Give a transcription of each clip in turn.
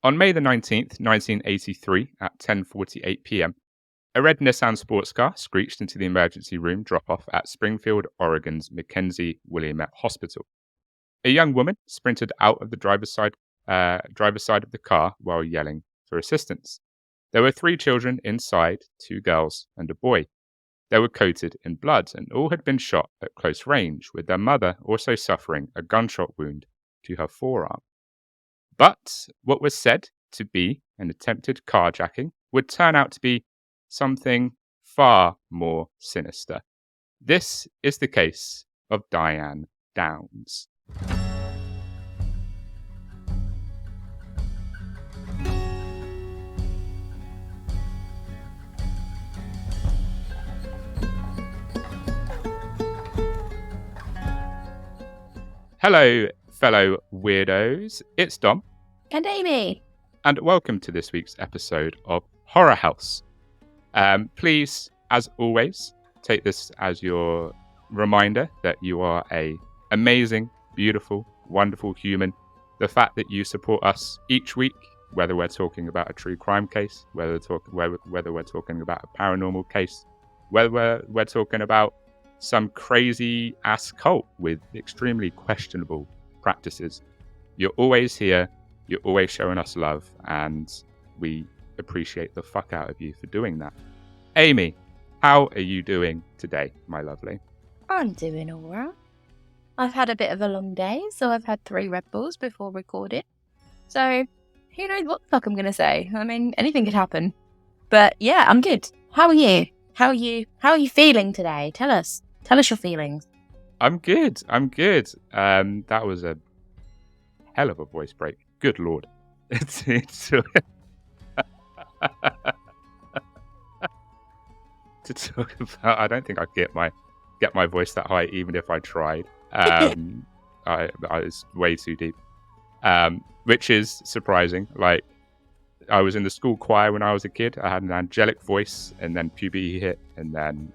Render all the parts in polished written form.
On May the 19th, 1983, at 10:48 p.m., a red Nissan sports car screeched into the emergency room drop-off at Springfield, Oregon's Mackenzie Williamette Hospital. A young woman sprinted out of the driver's side of the car while yelling for assistance. There were 3 children inside, 2 girls and a boy. They were coated in blood and all had been shot at close range, with their mother also suffering a gunshot wound to her forearm. But what was said to be an attempted carjacking would turn out to be something far more sinister. This is the case of Diane Downs. Hello, fellow weirdos. It's Dom. And Amy. And welcome to this week's episode of Horror House. Please, as always, take this as your reminder that you are an amazing, beautiful, wonderful human. The fact that you support us each week, whether we're talking about a true crime case, whether we're talking about a paranormal case, whether we're talking about some crazy ass cult with extremely questionable practices. You're always here, you're always showing us love, and we appreciate the fuck out of you for doing that. Amy, how are you doing today, my lovely? I'm doing alright. I've had a bit of a long day, so I've had 3 Red Bulls before recording. So, who knows what the fuck I'm going to say? I mean, anything could happen. But yeah, I'm good. How are you? How are you feeling today? Tell us your feelings. I'm good. That was a hell of a voice break. Good lord. It's to talk about. I don't think I'd get my voice that high, even if I tried. It's way too deep, which is surprising. Like, I was in the school choir when I was a kid. I had an angelic voice, and then puberty hit, and then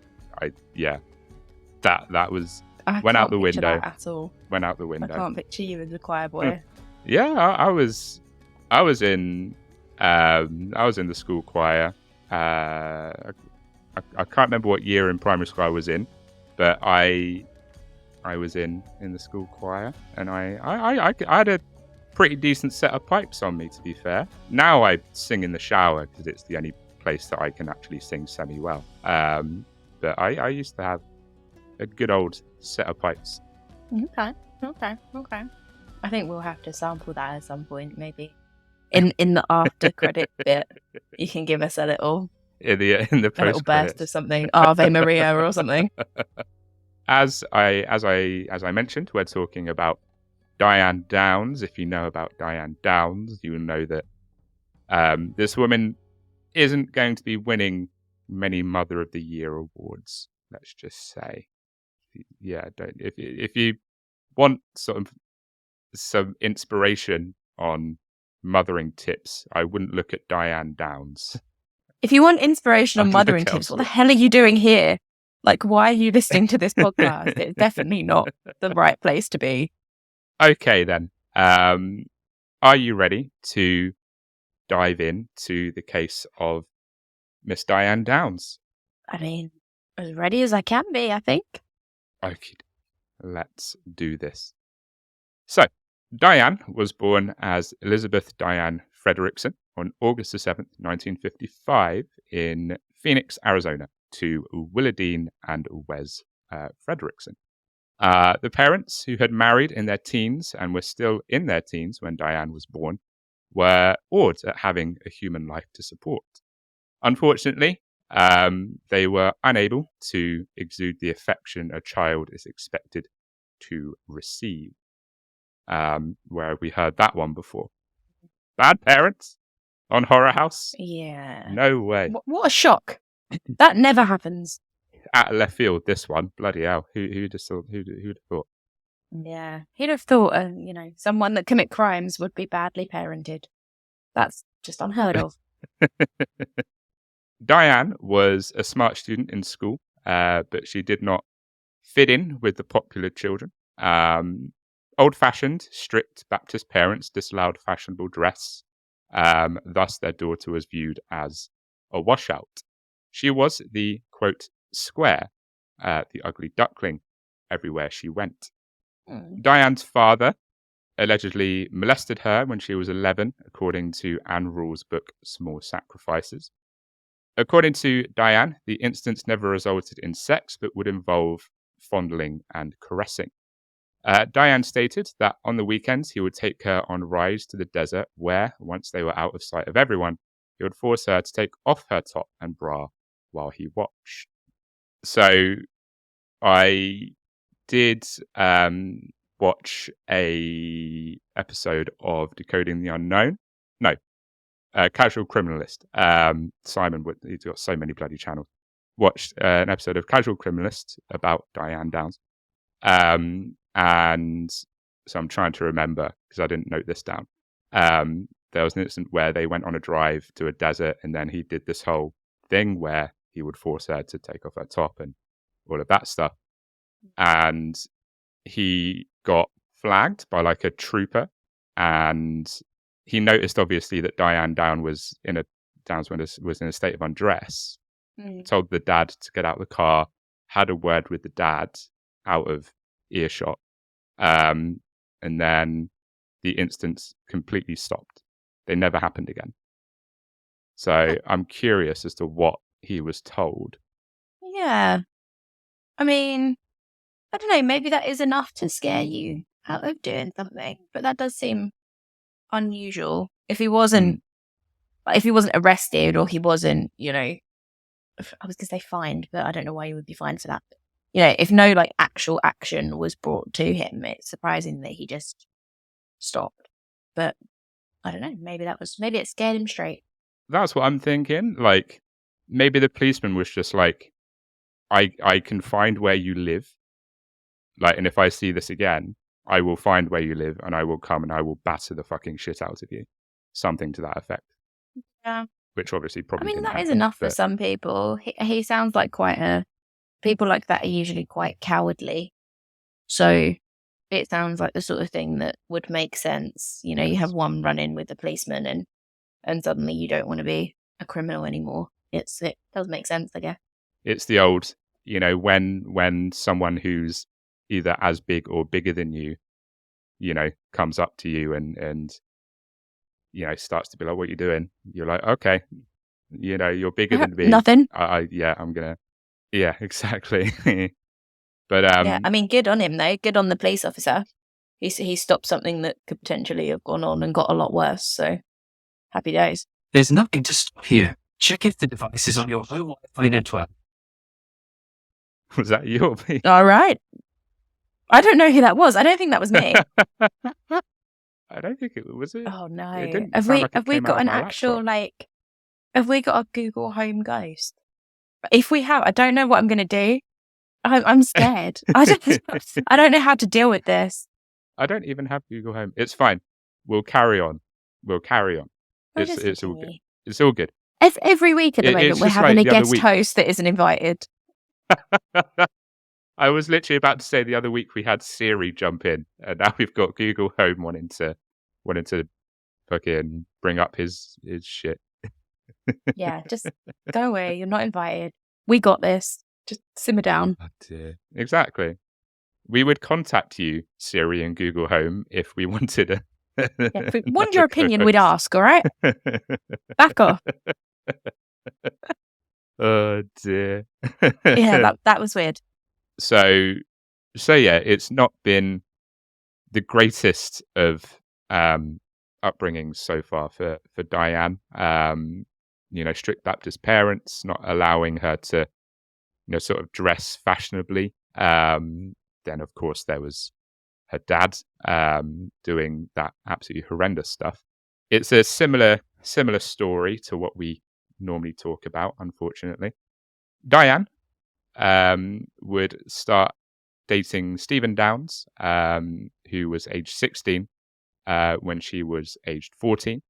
that was went out the window. At all. Went out the window. I can't picture you as a choir boy. Yeah, I was in the school choir. I can't remember what year in primary school I was in, but I was in the school choir, and I had a pretty decent set of pipes on me, to be fair. Now I sing in the shower because it's the only place that I can actually sing semi well. But I used to have a good old set of pipes. Okay. I think we'll have to sample that at some point, maybe. In the after credit bit, you can give us a little in the post a little burst of something, Ave Maria or something. As I mentioned, we're talking about Diane Downs. If you know about Diane Downs, you will know that this woman isn't going to be winning many Mother of the Year awards. Let's just say, yeah. If you want sort of some inspiration on mothering tips, I wouldn't look at Diane Downs. If you want inspiration on mothering tips, what the hell are you doing here? Like, why are you listening to this podcast? It's definitely not the right place to be. Okay, then. Are you ready to dive into the case of Miss Diane Downs? I mean, as ready as I can be, I think. Okay, let's do this. So, Diane was born as Elizabeth Diane Frederickson on August the 7th, 1955 in Phoenix, Arizona, to Willardine and Wes Frederickson. The parents, who had married in their teens and were still in their teens when Diane was born, were awed at having a human life to support. Unfortunately, they were unable to exude the affection a child is expected to receive. Where we heard that one before. Bad parents on Horror House? Yeah. No way. What a shock. That never happens. Out of left field, this one. Bloody hell. Who'd have thought? Yeah. Who'd have thought, someone that commit crimes would be badly parented. That's just unheard of. Diane was a smart student in school, but she did not fit in with the popular children. Old-fashioned, strict Baptist parents disallowed fashionable dress. Thus, their daughter was viewed as a washout. She was the, quote, square, the ugly duckling, everywhere she went. Diane's father allegedly molested her when she was 11, according to Anne Rule's book, Small Sacrifices. According to Diane, the instance never resulted in sex, but would involve fondling and caressing. Diane stated that on the weekends, he would take her on rides to the desert where, once they were out of sight of everyone, he would force her to take off her top and bra while he watched. So I did watch a episode of Decoding the Unknown. No, Casual Criminalist. Simon, he's got so many bloody channels. Watched an episode of Casual Criminalist about Diane Downs. And so I'm trying to remember because I didn't note this down. There was an incident where they went on a drive to a desert, and then he did this whole thing where he would force her to take off her top and all of that stuff. And he got flagged by like a trooper, and he noticed obviously that Diane Downs was in a state of undress. Told the dad to get out of the car, had a word with the dad out of earshot, and then the instance completely stopped. They never happened again. So I'm curious as to what he was told. Yeah. I mean, I don't know, maybe that is enough to scare you out of doing something, but that does seem unusual. If he wasn't arrested, or he wasn't, I was going to say fined, but I don't know why he would be fined for that. If no like actual action was brought to him, it's surprising that he just stopped. But I don't know, maybe it scared him straight. That's what I'm thinking. Like, maybe the policeman was just like, I can find where you live. Like, and if I see this again, I will find where you live and I will come and I will batter the fucking shit out of you. Something to that effect. Yeah. Which obviously probably didn't that happen, is enough for some people. He sounds like people like that are usually quite cowardly. So it sounds like the sort of thing that would make sense. You have one run-in with the policeman and suddenly you don't want to be a criminal anymore. It does make sense, I guess. It's the old, when someone who's either as big or bigger than you, comes up to you and starts to be like, what are you doing? You're like, okay, you're bigger than me. Nothing. I'm gonna, yeah, exactly. But yeah, I mean, good on him though. Good on the police officer. He stopped something that could potentially have gone on and got a lot worse. So happy days. There's nothing to stop here. Check if the device is on your home Wi-Fi network. Was that you or me? All right. I don't know who that was. I don't think that was me. I don't think it was. It? Oh no! It didn't Have sound we like it have we came out got of an my actual laptop. have we got a Google Home ghost? If we have, I don't know what I'm going to do. I'm scared. I don't know how to deal with this. I don't even have Google Home. It's fine. We'll carry on. It's all good. It's all good. Every week at the moment, we're having a guest host that isn't invited. I was literally about to say the other week we had Siri jump in, and now we've got Google Home wanting to fucking bring up his shit. Yeah, just go away. You're not invited. We got this. Just simmer down. Oh dear. Exactly. We would contact you, Siri and Google Home, if we wanted a. If we wanted your opinion, we'd ask. All right. Back off. Oh dear. Yeah, that was weird. So yeah, it's not been the greatest of upbringings so far for Diane. Strict Baptist parents not allowing her to, sort of dress fashionably. Then of course there was her dad doing that absolutely horrendous stuff. It's a similar story to what we normally talk about, unfortunately. Diane would start dating Stephen Downs, who was aged 16 when she was aged 14,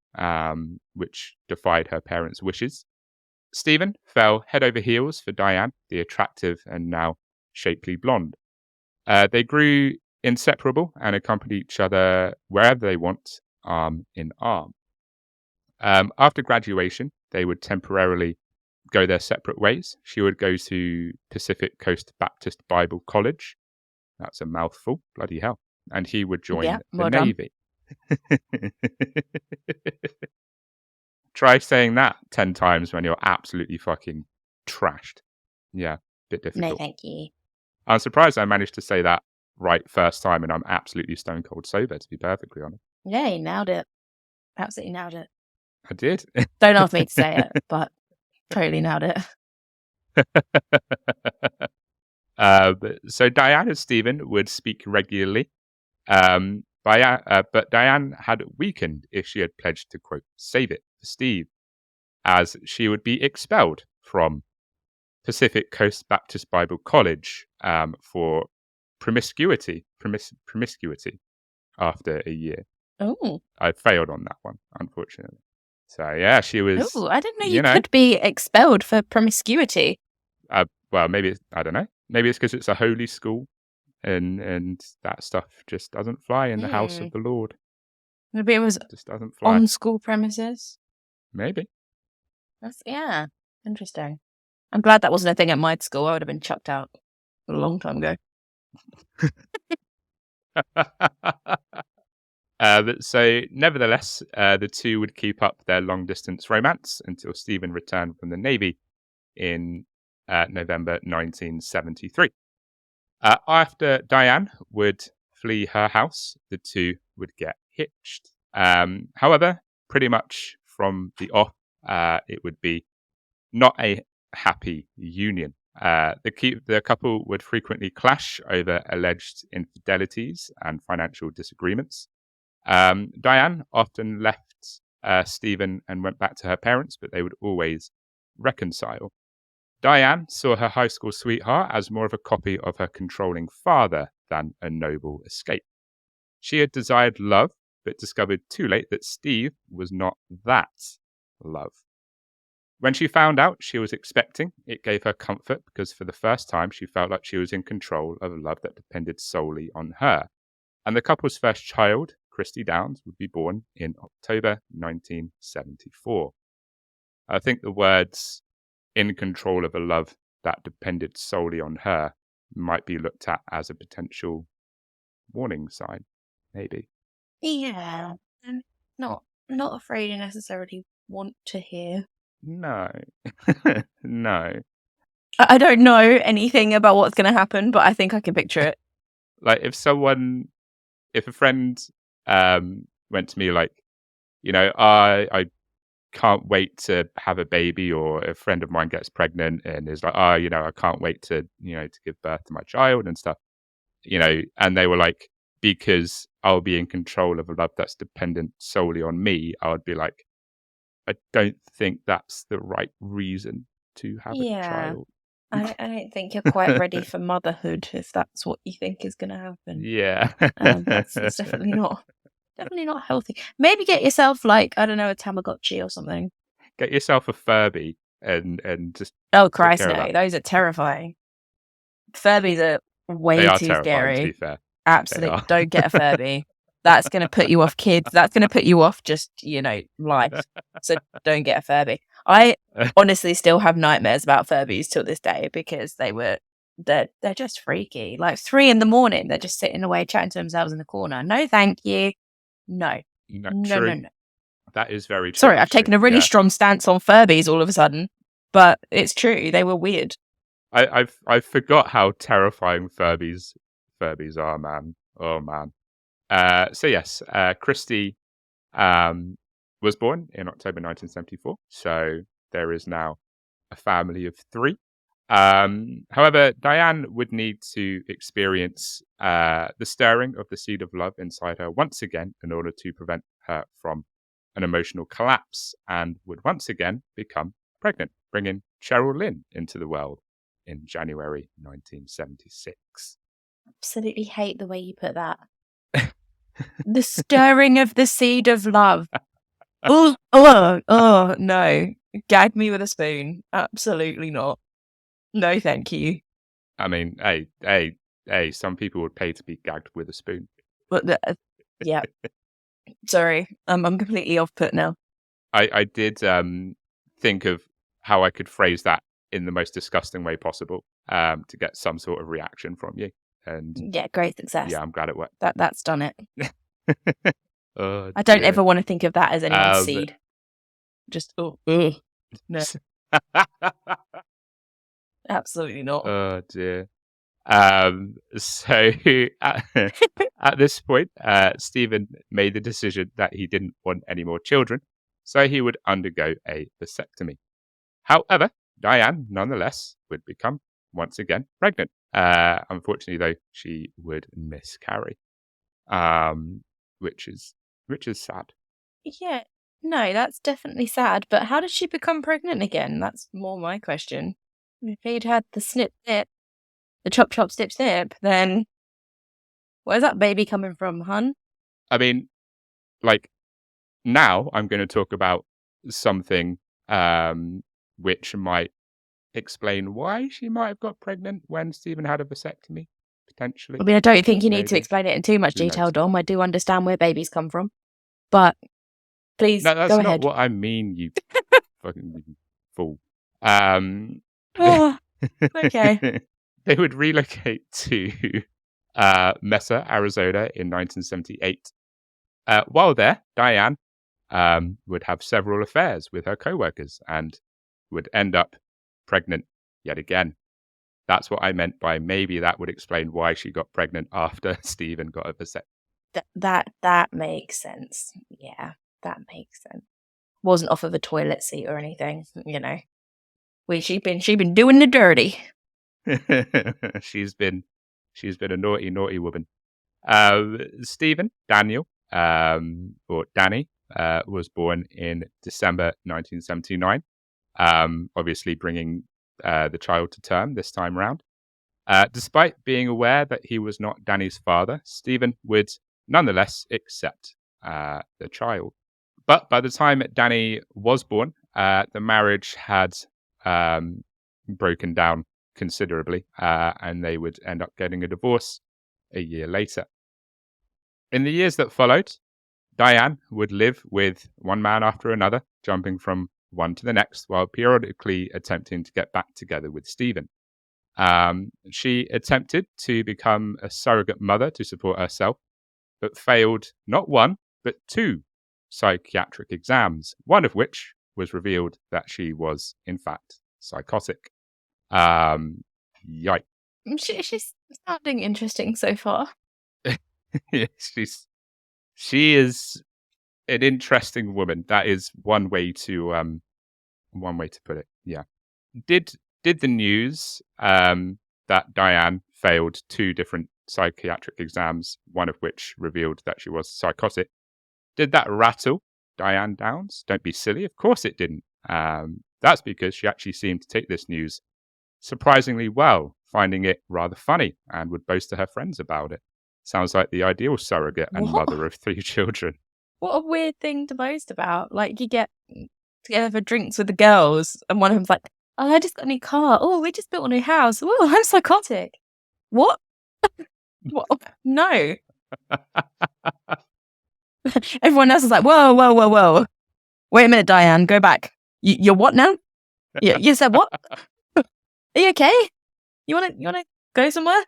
which defied her parents' wishes. Stephen fell head over heels for Diane, the attractive and now shapely blonde. They grew inseparable and accompanied each other wherever they went, arm in arm. After graduation, they would temporarily go their separate ways. She would go to Pacific Coast Baptist Bible College. That's a mouthful, bloody hell. And he would join Yeah, the well done. Navy. Try saying that 10 times when you're absolutely fucking trashed. Yeah, bit No, difficult. thank you. I'm surprised I managed to say that right first time, and I'm absolutely stone cold sober, to be perfectly honest. Yeah, you nailed it. Absolutely nailed it. I did. Don't ask me to say it, but totally nailed it. So Diane and Stephen would speak regularly, but Diane had weakened if she had pledged to, quote, save it for Steve, as she would be expelled from Pacific Coast Baptist Bible College for promiscuity after a year. Oh, I failed on that one, unfortunately. So yeah, she was. oh! I didn't know you could be expelled for promiscuity. Well, maybe I don't know. Maybe it's because it's a holy school, and that stuff just doesn't fly in the house of the Lord. Maybe it was Just doesn't fly. on school premises. Maybe. That's interesting. I'm glad that wasn't a thing at my school. I would have been chucked out a long time ago. So, nevertheless, the two would keep up their long-distance romance until Stephen returned from the Navy in November 1973. After Diane would flee her house, the two would get hitched. However, pretty much from the off, it would be not a happy union. The couple would frequently clash over alleged infidelities and financial disagreements. Diane often left Stephen and went back to her parents, but they would always reconcile. Diane saw her high school sweetheart as more of a copy of her controlling father than a noble escape. She had desired love, but discovered too late that Steve was not that love. When she found out she was expecting, it gave her comfort because for the first time she felt like she was in control of a love that depended solely on her. And the couple's first child, Christy Downs, would be born in October 1974. I think the words in control of a love that depended solely on her might be looked at as a potential warning sign, maybe. Yeah, I'm not afraid I necessarily want to hear. No. No. I don't know anything about what's going to happen, but I think I can picture it. Like if a friend went to me like, I can't wait to have a baby, or a friend of mine gets pregnant and is like, I can't wait to give birth to my child and stuff, and they were like, because I'll be in control of a love that's dependent solely on me, I would be like, I don't think that's the right reason to have a child. I don't think you're quite ready for motherhood if that's what you think is going to happen. Yeah. That's definitely not healthy. Maybe get yourself like, I don't know, a Tamagotchi or something. Get yourself a Furby and just. Oh Christ, no! Those are terrifying. Furbies are way too scary. To be fair. Absolutely, don't get a Furby. That's going to put you off kids. That's going to put you off just life. So don't get a Furby. I honestly still have nightmares about Furbies till this day because they're just freaky. Like 3 a.m, they're just sitting away chatting to themselves in the corner. No, thank you. No. No. That is very true. Sorry, I've taken a really strong stance on Furbies all of a sudden, but it's true. They were weird. I forgot how terrifying Furbies are, man. Oh man. So yes, Christy was born in October 1974. So there is now a family of 3. However, Diane would need to experience the stirring of the seed of love inside her once again in order to prevent her from an emotional collapse, and would once again become pregnant, bringing Cheryl Lynn into the world in January 1976. Absolutely hate the way you put that. The stirring of the seed of love. Oh, no. Gag me with a spoon. Absolutely not. No, thank you. I mean, hey, some people would pay to be gagged with a spoon. But yeah. Sorry, I'm completely off put now. I did think of how I could phrase that in the most disgusting way possible to get some sort of reaction from you. And Yeah, great success. yeah, I'm glad it worked. That's done it. Oh, I don't dear. ever want to think of that as anyone's Um, seed. Just no, absolutely not. Oh dear. So at this point, Stephen made the decision that he didn't want any more children, so he would undergo a vasectomy. However, Diane, nonetheless, would become once again pregnant. Unfortunately, though, she would miscarry, which is sad. Yeah, no, that's definitely sad. But how did she become pregnant again? That's more my question. If he'd had the snip, the chop, chop, snip, snip, then where's that baby coming from, hun? I mean, like now, I'm going to talk about something which might explain why she might have got pregnant when Stephen had a vasectomy, potentially. I mean, I don't think you need to Maybe. explain it in too much Who detail, knows? Dom. I do understand where babies come from. But please No, that's go not ahead. what I mean, you fucking fool. Oh, okay. They would relocate to Mesa, Arizona in 1978. While there, Diane would have several affairs with her co-workers and would end up pregnant yet again. That's what I meant by maybe that would explain why she got pregnant after Stephen got a vasectomy. That makes sense. Yeah, that makes sense. Wasn't off of a toilet seat or anything, you know. She been doing the dirty. she's been a naughty woman. Stephen Daniel, or Danny, was born in December 1979. Obviously bringing the child to term this time round. Despite being aware that he was not Danny's father, Stephen would nonetheless accept the child. But by the time Danny was born, the marriage had broken down considerably, and they would end up getting a divorce a year later. In the years that followed, Diane would live with one man after another, jumping from one to the next, while periodically attempting to get back together with Stephen. She attempted to become a surrogate mother to support herself, but failed not one, but 2 psychiatric exams, one of which was revealed that she was, in fact, psychotic. Yikes. She's sounding interesting so far. She is an interesting woman. That is one way to put it. Yeah. Did the news that Diane failed 2 different psychiatric exams, one of which revealed that she was psychotic, did that rattle Diane Downs? Don't be silly. Of course it didn't. That's because she actually seemed to take this news surprisingly well, finding it rather funny, and would boast to her friends about it. Sounds like the ideal surrogate and mother of 3 children. What a weird thing to boast about. Like, you get together for drinks with the girls, and one of them's like, oh, I just got a new car. Oh, we just built a new house. Oh, I'm psychotic. What? What? No. Everyone else is like, whoa, whoa, whoa, whoa. Wait a minute, Diane, go back. You're what now? You said what? Are you okay? You wanna go somewhere?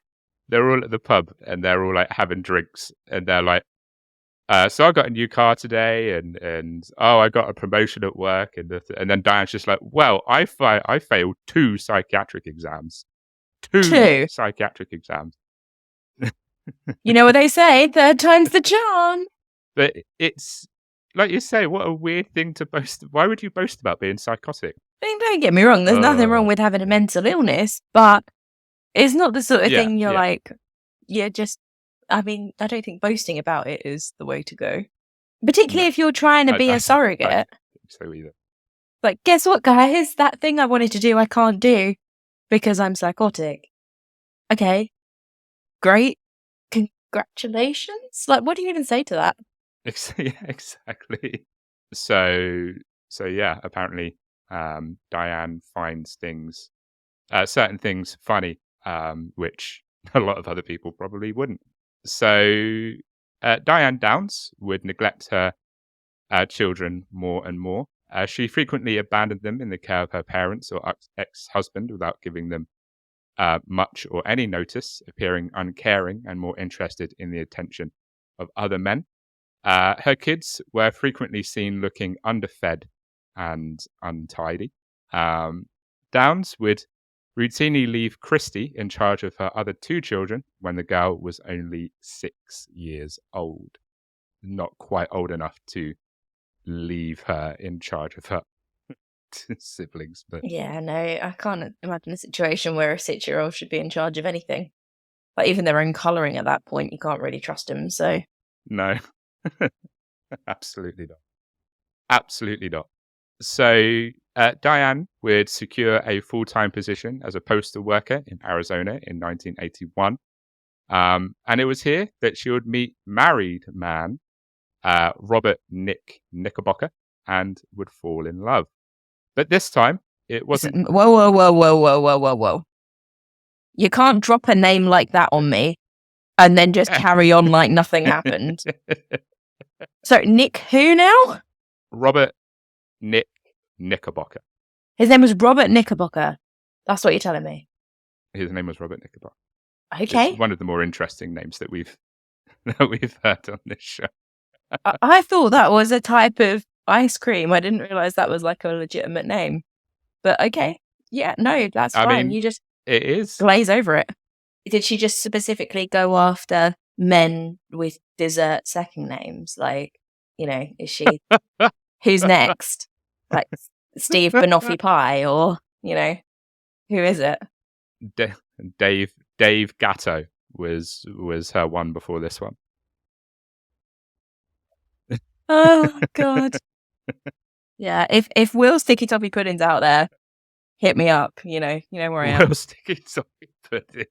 They're all at the pub and they're all like having drinks, and they're like, so I got a new car today, and oh, I got a promotion at work, and then Diane's just like, well, I failed 2 psychiatric exams. 2 psychiatric exams. You know what they say, 3rd time's the charm. But it's like you say, what a weird thing to boast. Why would you boast about being psychotic? I mean, don't get me wrong, there's nothing wrong with having a mental illness, but it's not the sort of thing you're like, I mean, I don't think boasting about it is the way to go. Particularly if you're trying to be a surrogate. I don't think so either. Like, guess what, guys? That thing I wanted to do, I can't do because I'm psychotic. Okay, great. Congratulations. Like, what do you even say to that? Yeah, exactly. So yeah, apparently Diane finds certain things funny, which a lot of other people probably wouldn't. So Diane Downs would neglect her children more and more. She frequently abandoned them in the care of her parents or ex-husband without giving them much or any notice, appearing uncaring and more interested in the attention of other men. Her kids were frequently seen looking underfed and untidy. Downs would routinely leave Christy in charge of her other two children when the girl was only 6 years old. Not quite old enough to leave her in charge of her siblings. But Yeah, no, I can't imagine a situation where a 6-year-old should be in charge of anything. Like, even their own colouring at that point, you can't really trust them, so... No. Absolutely not. Absolutely not. So Diane would secure a full-time position as a postal worker in Arizona in 1981. And it was here that she would meet married man Robert Nick Knickerbocker and would fall in love. But this time, it wasn't... Whoa. You can't drop a name like that on me and then just carry on like nothing happened. So, Nick who now? Robert Nick Knickerbocker. His name was Robert Knickerbocker. That's what you're telling me. His name was Robert Knickerbocker. Okay. It's one of the more interesting names that we've heard on this show. I thought that was a type of ice cream. I didn't realise that was like a legitimate name. But okay. Yeah, no, that's fine. mean, You just It is. glaze over it. Did she just specifically go after men with dessert second names? Like, you know, is she... Who's next? Like Steve Banoffee Pie, or, you know, who is it? Dave Gatto was her one before this one. Oh God. Yeah, if Will Sticky Toffee Pudding's out there, hit me up. You know where I am. Will Sticky Toffee Pudding.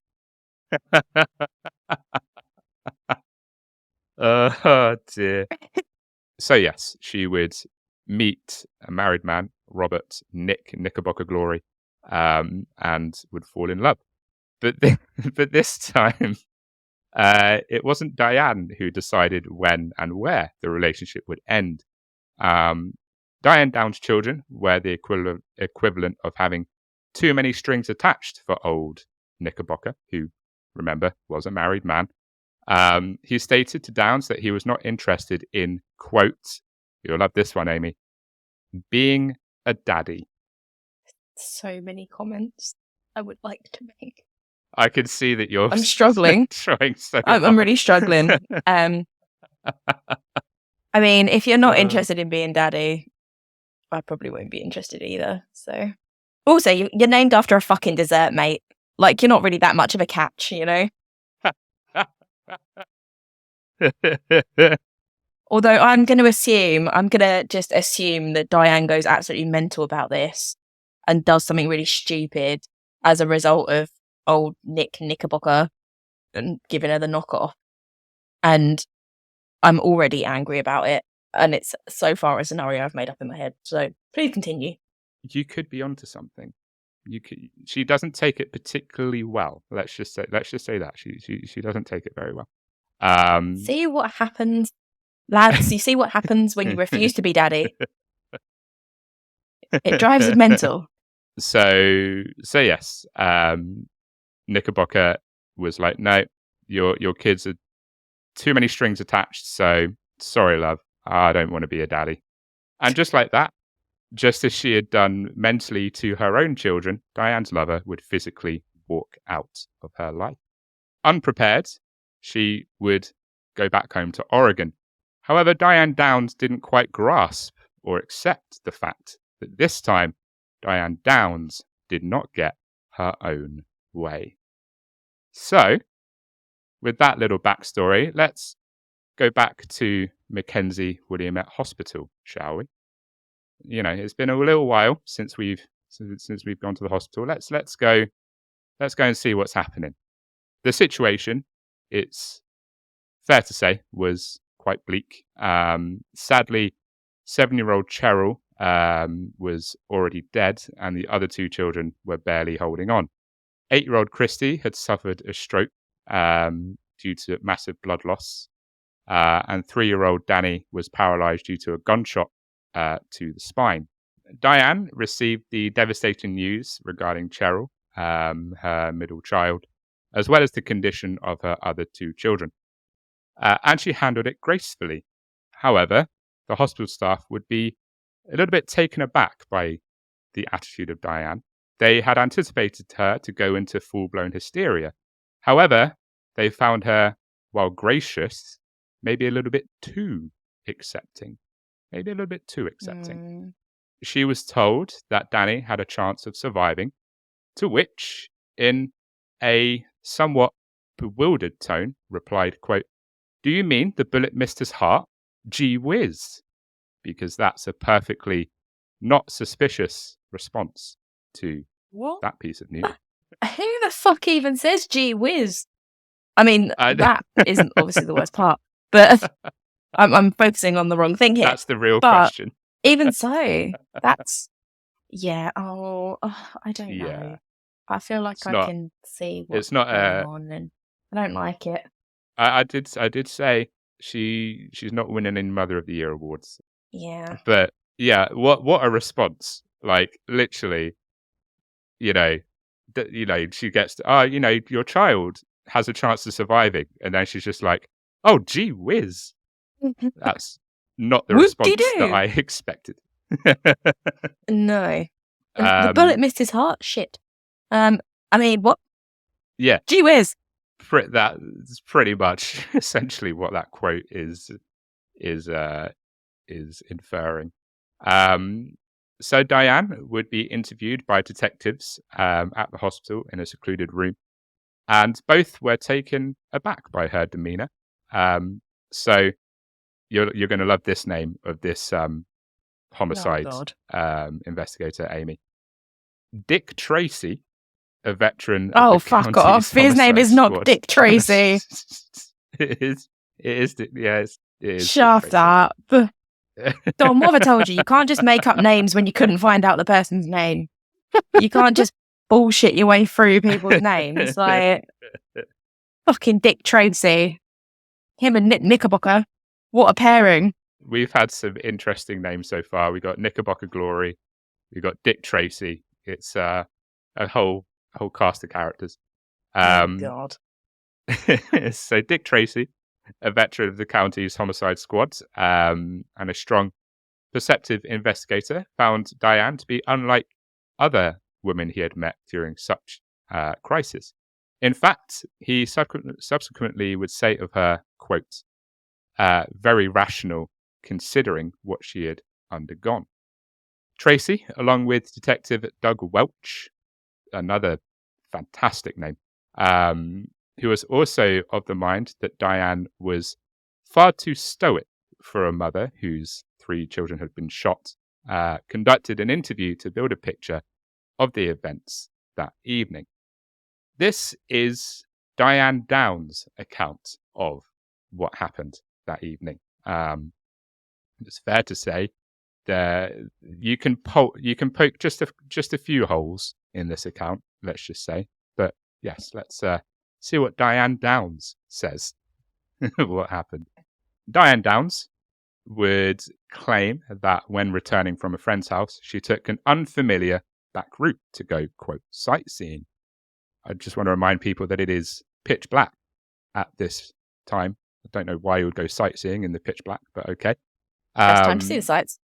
Oh dear. So yes, she would meet a married man, Robert Nick Knickerbocker Glory, and would fall in love. But this time, it wasn't Diane who decided when and where the relationship would end. Diane Downs' children were the equivalent of having too many strings attached for old Knickerbocker, who, remember, was a married man. He stated to Downs that he was not interested in, quote, you'll love this one, Amy, being a daddy. So many comments I would like to make. I can see that you're... I'm struggling. Trying so I'm really struggling. I mean, if you're not interested in being daddy, I probably won't be interested either. So, also, you're named after a fucking dessert, mate. Like, you're not really that much of a catch, you know? Although I'm going to just assume that Diane goes absolutely mental about this and does something really stupid as a result of old Nick Knickerbocker and giving her the knockoff. And I'm already angry about it. And it's so far a scenario I've made up in my head. So please continue. You could be onto something. She doesn't take it particularly well. Let's just say that she doesn't take it very well. See what happens, lads. You see what happens when you refuse to be daddy. It drives us mental. So yes, Knickerbocker was like, no, your kids are too many strings attached. So sorry, love, I don't want to be a daddy. And just like that, just as she had done mentally to her own children, Diane's lover would physically walk out of her life. Unprepared, she would go back home to Oregon. However, Diane Downs didn't quite grasp or accept the fact that this time Diane Downs did not get her own way. So, with that little backstory, let's go back to Mackenzie Williamette Hospital, shall we? You know, it's been a little while since we've gone to the hospital. Let's go and see what's happening. The situation, it's fair to say, was quite bleak. Sadly, 7-year-old Cheryl was already dead, and the other two children were barely holding on. 8-year-old Christy had suffered a stroke due to massive blood loss. and 3-year-old Danny was paralyzed due to a gunshot to the spine. Diane received the devastating news regarding Cheryl, her middle child, as well as the condition of her other 2 children. And she handled it gracefully. However, the hospital staff would be a little bit taken aback by the attitude of Diane. They had anticipated her to go into full-blown hysteria. However, they found her, while gracious, maybe a little bit too accepting. She was told that Danny had a chance of surviving, to which, in a somewhat bewildered tone, replied, quote, "Do you mean the bullet missed his heart? Gee whiz." Because that's a perfectly not suspicious response to What? that piece of news. Who the fuck even says gee whiz? I mean, that isn't obviously the worst part, but I'm focusing on the wrong thing here. That's the real But question. even so, that's, I don't know. Yeah. I feel like It's I not- can see what's It's not going on, and I don't like it. I did say she's not winning any Mother of the Year awards. Yeah. But yeah, what a response! Like literally, she gets to, your child has a chance of surviving, and then she's just like, "Oh, gee whiz." That's not the response Whoop-de-doo. that I expected. No. And the bullet missed his heart? Shit. I mean, what? Yeah, Gee whiz. that's pretty much essentially what that quote is inferring. So Diane would be interviewed by detectives at the hospital in a secluded room, and both were taken aback by her demeanor. So you're going to love this name of this homicide investigator, Amy. Dick Tracy, a veteran. Oh, of the fuck county's off. His name is homicide not squad. Dick Tracy. It is. Yeah, it is. Shut Dick Tracy. up. Don, what have I told you? You can't just make up names when you couldn't find out the person's name. You can't just bullshit your way through people's names. Like, fucking Dick Tracy. Him and Knickerbocker. What a pairing. We've had some interesting names so far. We got Knickerbocker Glory. We got Dick Tracy. It's a whole cast of characters. Oh, God. So Dick Tracy, a veteran of the county's homicide squad, and a strong, perceptive investigator, found Diane to be unlike other women he had met during such crisis. In fact, he subsequently would say of her, quote, "very rational considering what she had undergone." Tracy, along with Detective Doug Welch, another fantastic name, who was also of the mind that Diane was far too stoic for a mother whose 3 children had been shot, conducted an interview to build a picture of the events that evening. This is Diane Downs' account of what happened that evening. It's fair to say that you can poke just a few holes in this account, let's just say. But yes, let's see what Diane Downs says. What happened? Diane Downs would claim that when returning from a friend's house, she took an unfamiliar back route to go, quote, sightseeing. I just want to remind people that it is pitch black at this time. I don't know why you would go sightseeing in the pitch black, but okay. Best time to see the sights.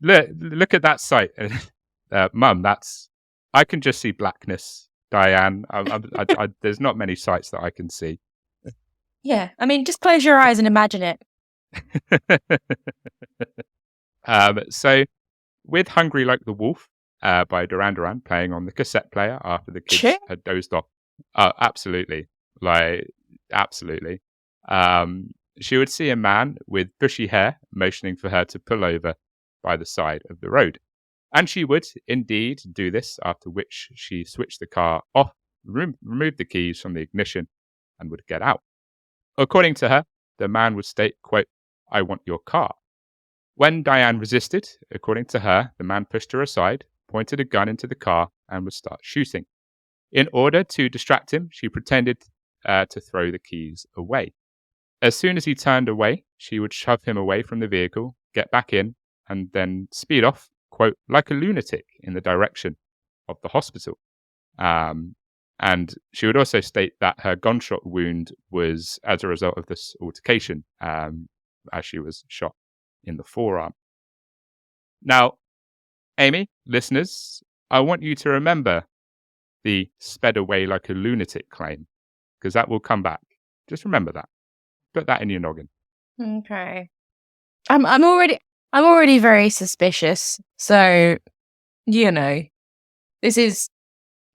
Look at that sight. Mum, I can just see blackness, Diane. There's not many sights that I can see. Yeah, I mean, just close your eyes and imagine it. So, with Hungry Like the Wolf by Duran Duran playing on the cassette player after the kids had dozed off. Absolutely. Absolutely. She would see a man with bushy hair motioning for her to pull over by the side of the road. And she would indeed do this, after which she switched the car off, removed the keys from the ignition, and would get out. According to her, the man would state, quote, "I want your car." When Diane resisted, according to her, the man pushed her aside, pointed a gun into the car, and would start shooting. In order to distract him, she pretended to throw the keys away. As soon as he turned away, she would shove him away from the vehicle, get back in, and then speed off, quote, like a lunatic in the direction of the hospital. And she would also state that her gunshot wound was as a result of this altercation, as she was shot in the forearm. Now, Amy, listeners, I want you to remember the sped away like a lunatic claim, because that will come back. Just remember that. Put that in your noggin. Okay. I'm already very suspicious. So,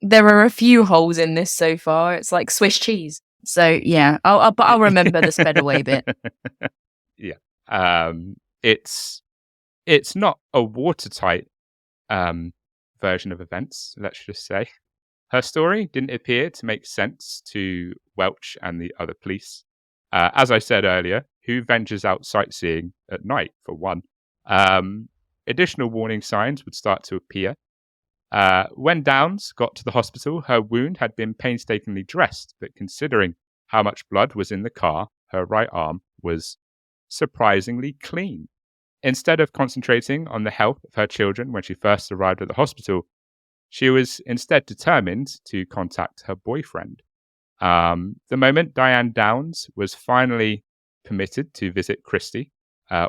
there are a few holes in this so far. It's like Swiss cheese. So yeah, I'll remember the sped away bit. Yeah. It's not a watertight version of events, let's just say. Her story didn't appear to make sense to Welch and the other police. As I said earlier, who ventures out sightseeing at night, for one? Additional warning signs would start to appear. When Downs got to the hospital, her wound had been painstakingly dressed, but considering how much blood was in the car, her right arm was surprisingly clean. Instead of concentrating on the health of her children when she first arrived at the hospital, she was instead determined to contact her boyfriend. The moment Diane Downs was finally permitted to visit Christy,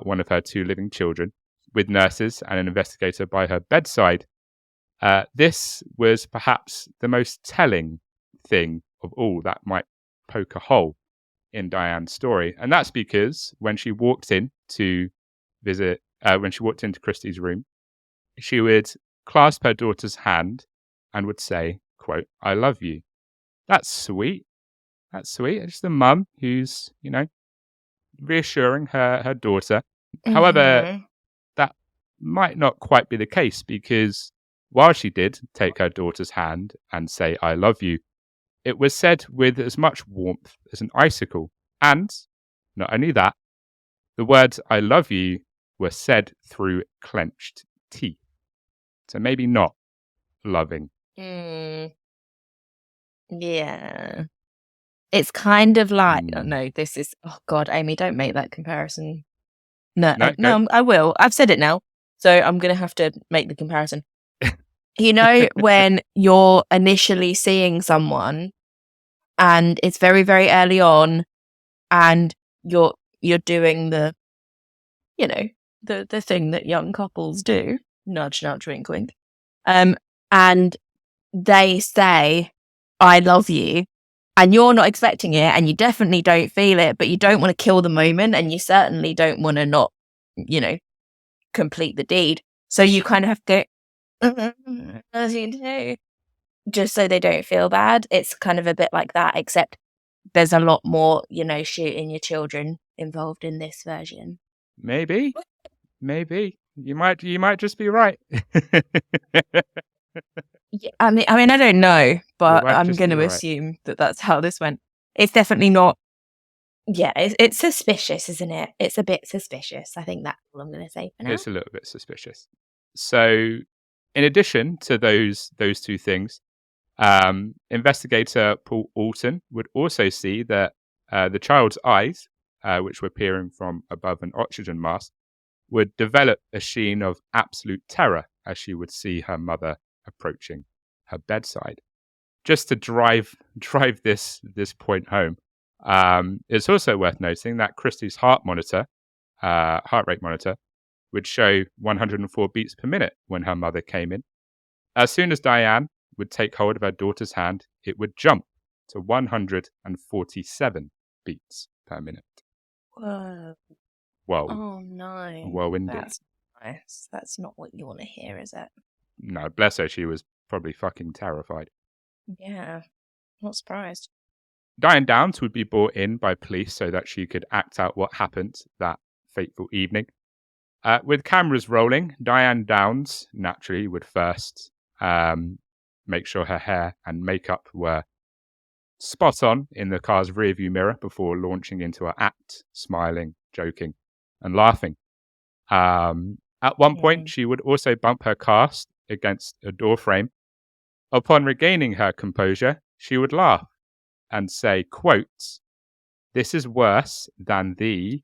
one of her 2 living children, with nurses and an investigator by her bedside, this was perhaps the most telling thing of all that might poke a hole in Diane's story. And that's because when she walked in to visit, when she walked into Christy's room, she would clasp her daughter's hand and would say, quote, "I love you." That's sweet. That's sweet. It's the mum who's, reassuring her daughter. Mm-hmm. However, that might not quite be the case, because while she did take her daughter's hand and say, "I love you," it was said with as much warmth as an icicle. And not only that, the words "I love you" were said through clenched teeth. So maybe not loving. Yeah. It's kind of like, Mm. no, this is, oh God, Amy, don't make that comparison. No, No, no, I will. I've said it now. So I'm going to have to make the comparison. When you're initially seeing someone and it's very, very early on and you're doing the, the thing that young couples do, nudge, nudge, wink, wink. And they say, "I love you," and you're not expecting it and you definitely don't feel it, but you don't want to kill the moment and you certainly don't want to not, complete the deed. So you kind of have to go, as you do, just so they don't feel bad. It's kind of a bit like that, except there's a lot more, shooting your children involved in this version. Maybe. You might just be right. Yeah, I mean, I don't know, but might I'm just going be to right. assume that that's how this went. It's definitely not. Yeah, it's suspicious, isn't it? It's a bit suspicious. I think that's all I'm going to say for now. It's a little bit suspicious. So, in addition to those 2 things, investigator Paul Alton would also see that the child's eyes, which were peering from above an oxygen mask, would develop a sheen of absolute terror as she would see her mother approaching her bedside. Just to drive this point home, it's also worth noting that Christie's heart rate monitor, would show 104 beats per minute when her mother came in. As soon as Diane would take hold of her daughter's hand, it would jump to 147 beats per minute. Whoa. Whoa. Oh no. Whoa, indeed. That's nice. That's not what you want to hear, is it? No, bless her, she was probably fucking terrified. Yeah, not surprised. Diane Downs would be brought in by police so that she could act out what happened that fateful evening. With cameras rolling, Diane Downs naturally would first make sure her hair and makeup were spot on in the car's rearview mirror before launching into her act, smiling, joking, and laughing. At one point, she would also bump her car against a door frame. Upon regaining her composure, she would laugh and say, quote, "This is worse than the,"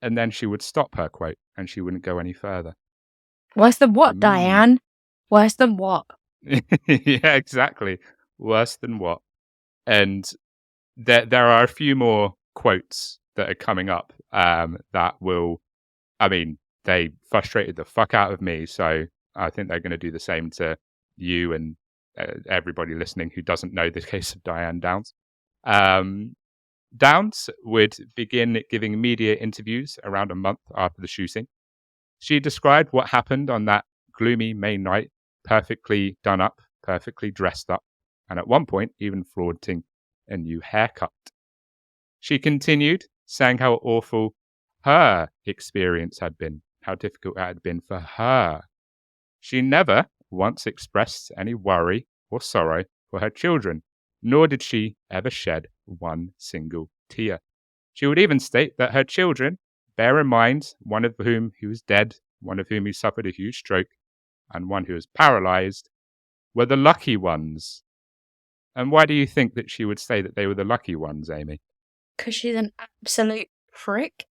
and then she would stop her quote and she wouldn't go any further. Worse than what, Diane? Worse than what? Yeah, exactly. Worse than what? And there are a few more quotes that are coming up that will, I mean, they frustrated the fuck out of me. So I think they're going to do the same to you and everybody listening who doesn't know the case of Diane Downs. Downs would begin giving media interviews around a month after the shooting. She described what happened on that gloomy May night, perfectly done up, perfectly dressed up, and at one point even flaunting a new haircut. She continued, saying how awful her experience had been, how difficult it had been for her. She never once expressed any worry or sorrow for her children, nor did she ever shed one single tear. She would even state that her children, bear in mind one of whom who was dead, one of whom who suffered a huge stroke, and one who was paralyzed, were the lucky ones. And why do you think that she would say that they were the lucky ones, Amy? Because she's an absolute prick.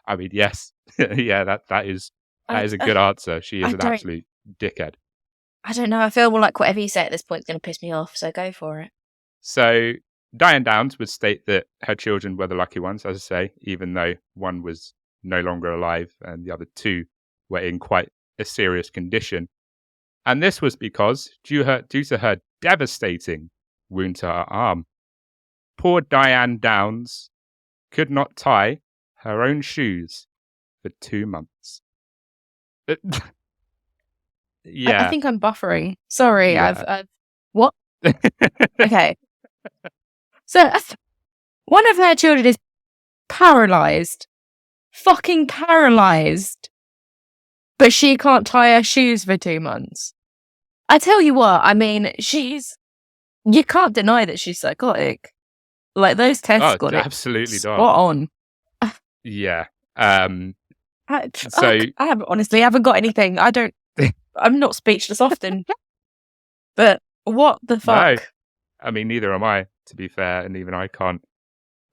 I mean, yes. Yeah, that is a good answer. She is an absolute dickhead. I don't know. I feel like whatever you say at this point is going to piss me off, so go for it. So Diane Downs would state that her children were the lucky ones, as I say, even though one was no longer alive and the other two were in quite a serious condition. And this was because, due to her devastating wound to her arm, poor Diane Downs could not tie her own shoes for 2 months. Yeah. I think I'm buffering. Sorry, Yeah. I've what? Okay. So one of her children is paralyzed. Fucking paralyzed. But she can't tie her shoes for 2 months. I tell you what, I mean, you can't deny that she's psychotic. Like, those tests got it absolutely spot on. Yeah. I haven't got anything. I'm not speechless often. But what the fuck? No. I mean, neither am I, to be fair, and even I can't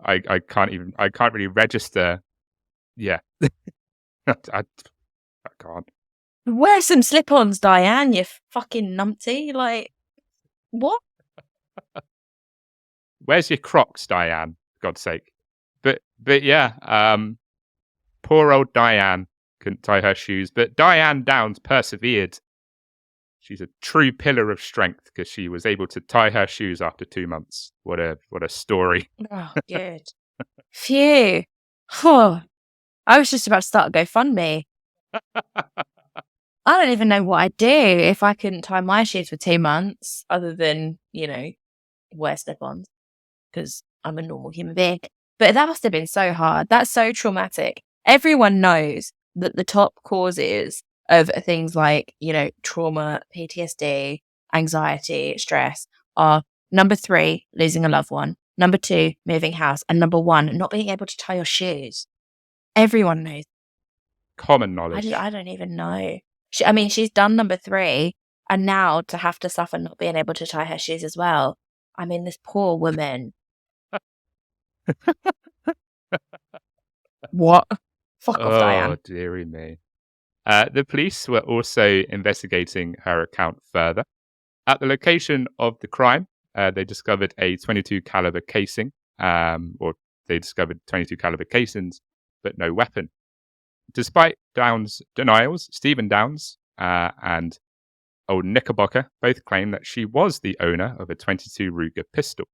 really register. Yeah. I can't. Wear some slip-ons, Diane, you fucking numpty. Like, what? Where's your Crocs, Diane? For God's sake. But yeah, poor old Diane couldn't tie her shoes, but Diane Downs persevered. She's a true pillar of strength because she was able to tie her shoes after 2 months. What a story. Oh, good. Phew. Oh, I was just about to start a GoFundMe. I don't even know what I'd do if I couldn't tie my shoes for 2 months, other than, wear slip-ons, because I'm a normal human being. But that must have been so hard. That's so traumatic. Everyone knows that the top causes of things like, trauma, PTSD, anxiety, stress are number 3, losing a loved one, number 2, moving house, and number 1, not being able to tie your shoes. Everyone knows. Common knowledge. I don't even know. She's done number 3, and now to have to suffer not being able to tie her shoes as well. I mean, this poor woman. What? Fuck off, Diane. Oh, dearie me. The police were also investigating her account further. At the location of the crime, they discovered a 22 caliber casing, or they discovered 22 caliber casings, but no weapon. Despite Downs' denials, Stephen Downs and old Knickerbocker both claim that she was the owner of a 22 Ruger pistol,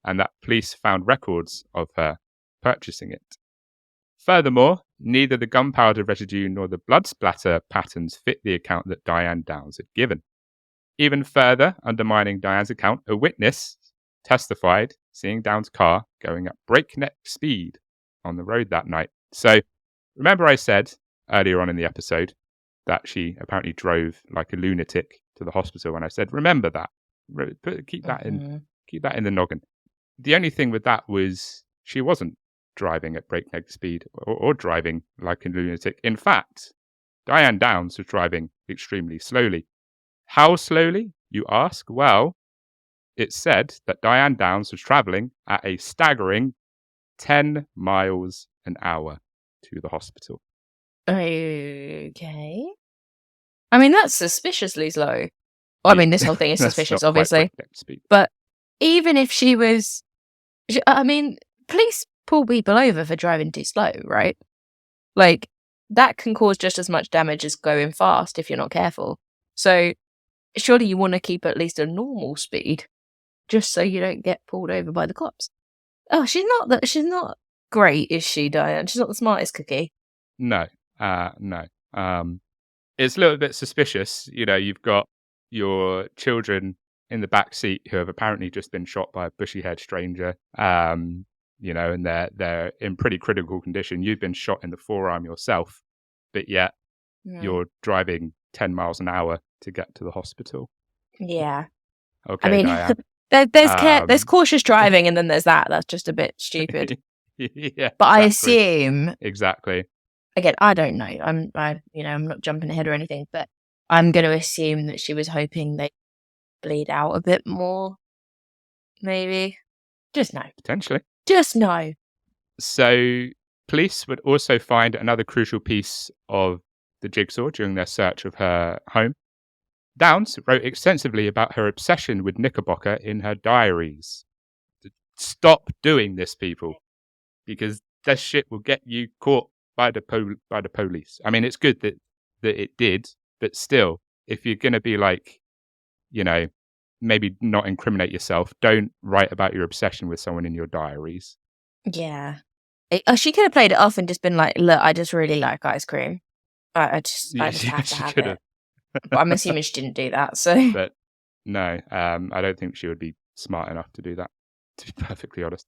and that police found records of her purchasing it. Furthermore, neither the gunpowder residue nor the blood splatter patterns fit the account that Diane Downs had given. Even further undermining Diane's account, a witness testified seeing Downs' car going at breakneck speed on the road that night. So, remember I said earlier on in the episode that she apparently drove like a lunatic to the hospital, and I said, remember that. Keep that in the noggin. The only thing with that was she wasn't driving at breakneck speed or driving like a lunatic. In fact, Diane Downs was driving extremely slowly. How slowly, you ask? Well, It's said that Diane Downs was travelling at a staggering 10 miles an hour to the hospital. Okay. I mean, that's suspiciously slow. Well, I mean, this whole thing is That's suspicious, not quite obviously. breakneck speed. But even if she was... I mean, police pull people over for driving too slow, right? Like, that can cause just as much damage as going fast if you're not careful. So, surely you want to keep at least a normal speed, just so you don't get pulled over by the cops. Oh, she's not great, is she, Diane? She's not the smartest cookie. No, no. It's a little bit suspicious. You know, you've got your children in the back seat who have apparently just been shot by a bushy-haired stranger. You know, and they're in pretty critical condition. You've been shot in the forearm yourself, but yet you're driving 10 miles an hour to get to the hospital. Yeah. Okay, I mean, Diane. there's cautious driving, and then there's that. That's just a bit stupid. Yeah, But I exactly. assume, Exactly. again, I don't know. I'm not jumping ahead or anything, but I'm going to assume that she was hoping they bleed out a bit more. Maybe. Just no. Potentially. Just no. So police would also find another crucial piece of the jigsaw during their search of her home. Downs wrote extensively about her obsession with Knickerbocker in her diaries. Stop doing this, people, because this shit will get you caught by the police. I mean, it's good that it did, but still, if you're going to be like, you know, maybe not incriminate yourself, don't write about your obsession with someone in your diaries. Yeah. She could have played it off and just been like, look, I just really like ice cream. I just have to have it. But I'm assuming she didn't do that, so... But no, I don't think she would be smart enough to do that, to be perfectly honest.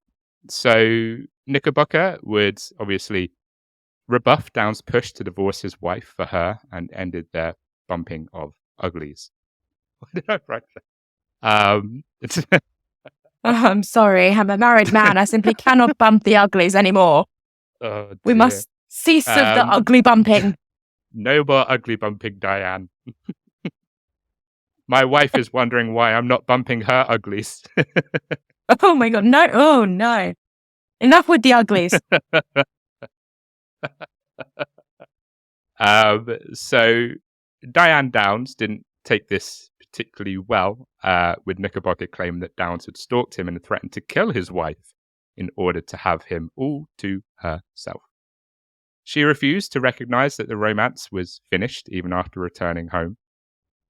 So Knickerbocker would obviously rebuff Downs' push to divorce his wife for her and ended their bumping of uglies. What did I write there? I'm sorry, I'm a married man. I simply cannot bump the uglies anymore. Oh, we must cease of the ugly bumping. No more ugly bumping, Diane. My wife is wondering why I'm not bumping her uglies. Oh my god, no. Oh no. Enough with the uglies. So Diane Downs didn't take this particularly well, with Knickerbocker claiming that Downs had stalked him and threatened to kill his wife in order to have him all to herself. She refused to recognize that the romance was finished even after returning home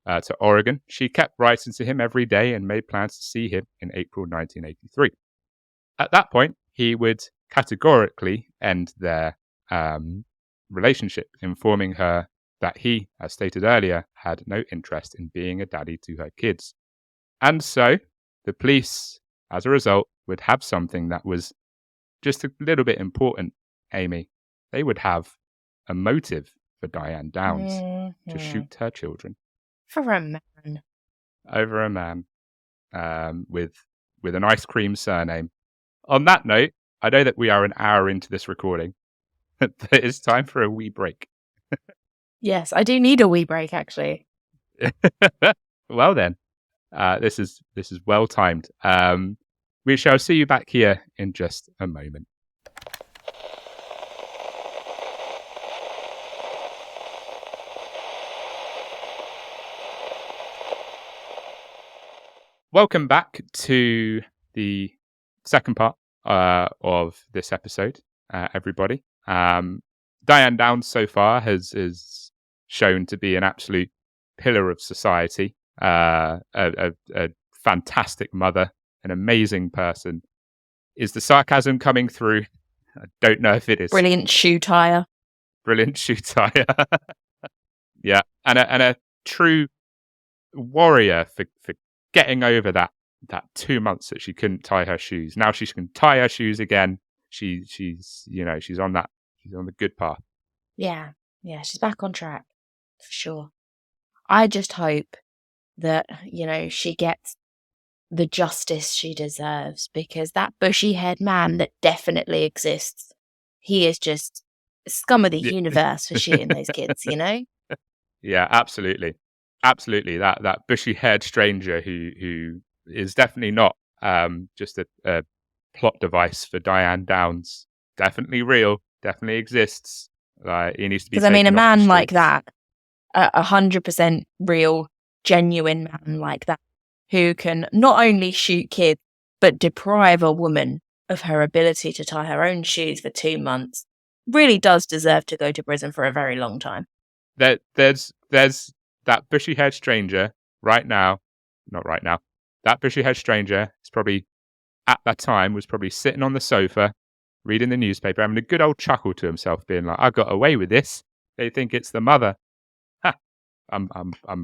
to Oregon. She kept writing to him every day and made plans to see him in April 1983. At that point, he would categorically end their relationship, informing her that he, as stated earlier, had no interest in being a daddy to her kids. And so, the police, as a result, would have something that was just a little bit important, Amy. They would have a motive for Diane Downs to shoot her children. For a man. Over a man with an ice cream surname. On that note, I know that we are an hour into this recording, but it's time for a wee break. Yes, I do need a wee break, actually. Well then, this is well timed. We shall see you back here in just a moment. Welcome back to the second part of this episode, everybody. Diane Downs so far has shown to be an absolute pillar of society, a fantastic mother, an amazing person. Is the sarcasm coming through? I don't know if it is. Brilliant shoe tire. Brilliant shoe tire. Yeah, and a true warrior for getting over that 2 months that she couldn't tie her shoes. Now she can tie her shoes again. She's on the good path. Yeah, she's back on track for sure. I just hope that, she gets the justice she deserves, because that bushy-haired man that definitely exists, he is just scum of the universe for shooting those kids, Yeah, absolutely. Absolutely. That bushy-haired stranger who is definitely not just a plot device for Diane Downs. Definitely real. Definitely exists. He needs to be Because I mean, a taken off the man like streets. that, 100% real, genuine man like that, who can not only shoot kids, but deprive a woman of her ability to tie her own shoes for 2 months, really does deserve to go to prison for a very long time. There's that bushy-haired stranger right now. Not right now. That bushy-haired stranger is probably, at that time, was probably sitting on the sofa, reading the newspaper, having a good old chuckle to himself, being like, "I got away with this. They think it's the mother. Ha! I'm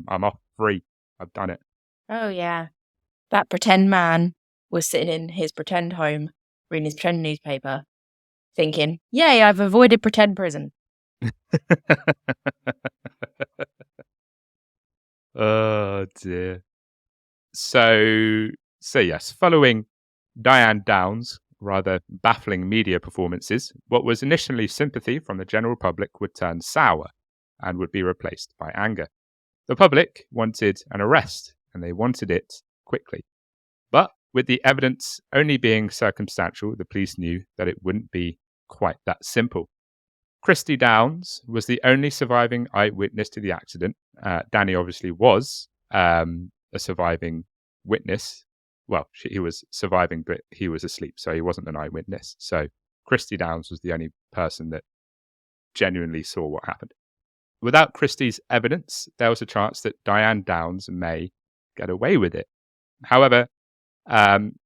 off free. I've done it." Oh, yeah. That pretend man was sitting in his pretend home, reading his pretend newspaper, thinking, "Yay, I've avoided pretend prison." Oh dear. So yes, following Diane Downs' rather baffling media performances, what was initially sympathy from the general public would turn sour and would be replaced by anger. The public wanted an arrest, and they wanted it quickly. But with the evidence only being circumstantial, the police knew that it wouldn't be quite that simple. Christy Downs was the only surviving eyewitness to the accident. Danny obviously was a surviving witness. Well, he was surviving, but he was asleep, so he wasn't an eyewitness. So Christy Downs was the only person that genuinely saw what happened. Without Christy's evidence, there was a chance that Diane Downs may get away with it. However,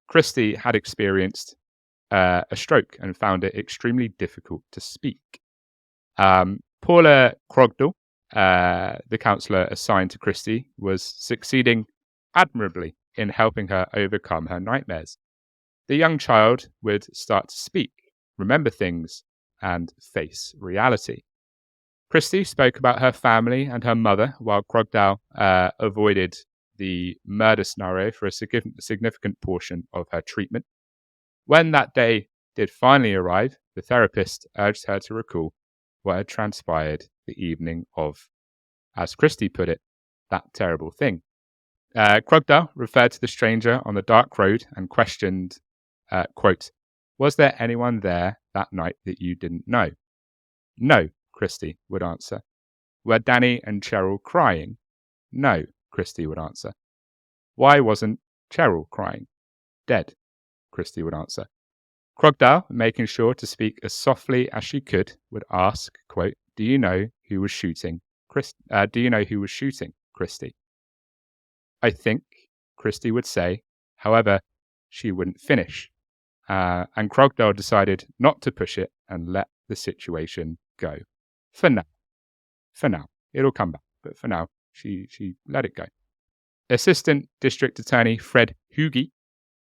Christy had experienced a stroke and found it extremely difficult to speak. Paula Krogdal, the counsellor assigned to Christy, was succeeding admirably in helping her overcome her nightmares. The young child would start to speak, remember things, and face reality. Christy spoke about her family and her mother, while Krogdal avoided the murder scenario for a significant portion of her treatment. When that day did finally arrive, the therapist urged her to recall what had transpired the evening of, as Christy put it, that terrible thing. Krogdal referred to the stranger on the dark road and questioned, quote, "Was there anyone there that night that you didn't know?" "No," Christy would answer. "Were Danny and Cheryl crying?" "No," Christy would answer. "Why wasn't Cheryl crying?" "Dead," Christy would answer. Krogdal, making sure to speak as softly as she could, would ask, quote, "Do you know who was shooting? Do you know who was shooting, Christy?" "I think," Christy would say. However, she wouldn't finish. And Krogdal decided not to push it and let the situation go. For now. For now. It'll come back. But for now, she let it go. Assistant District Attorney Fred Hugie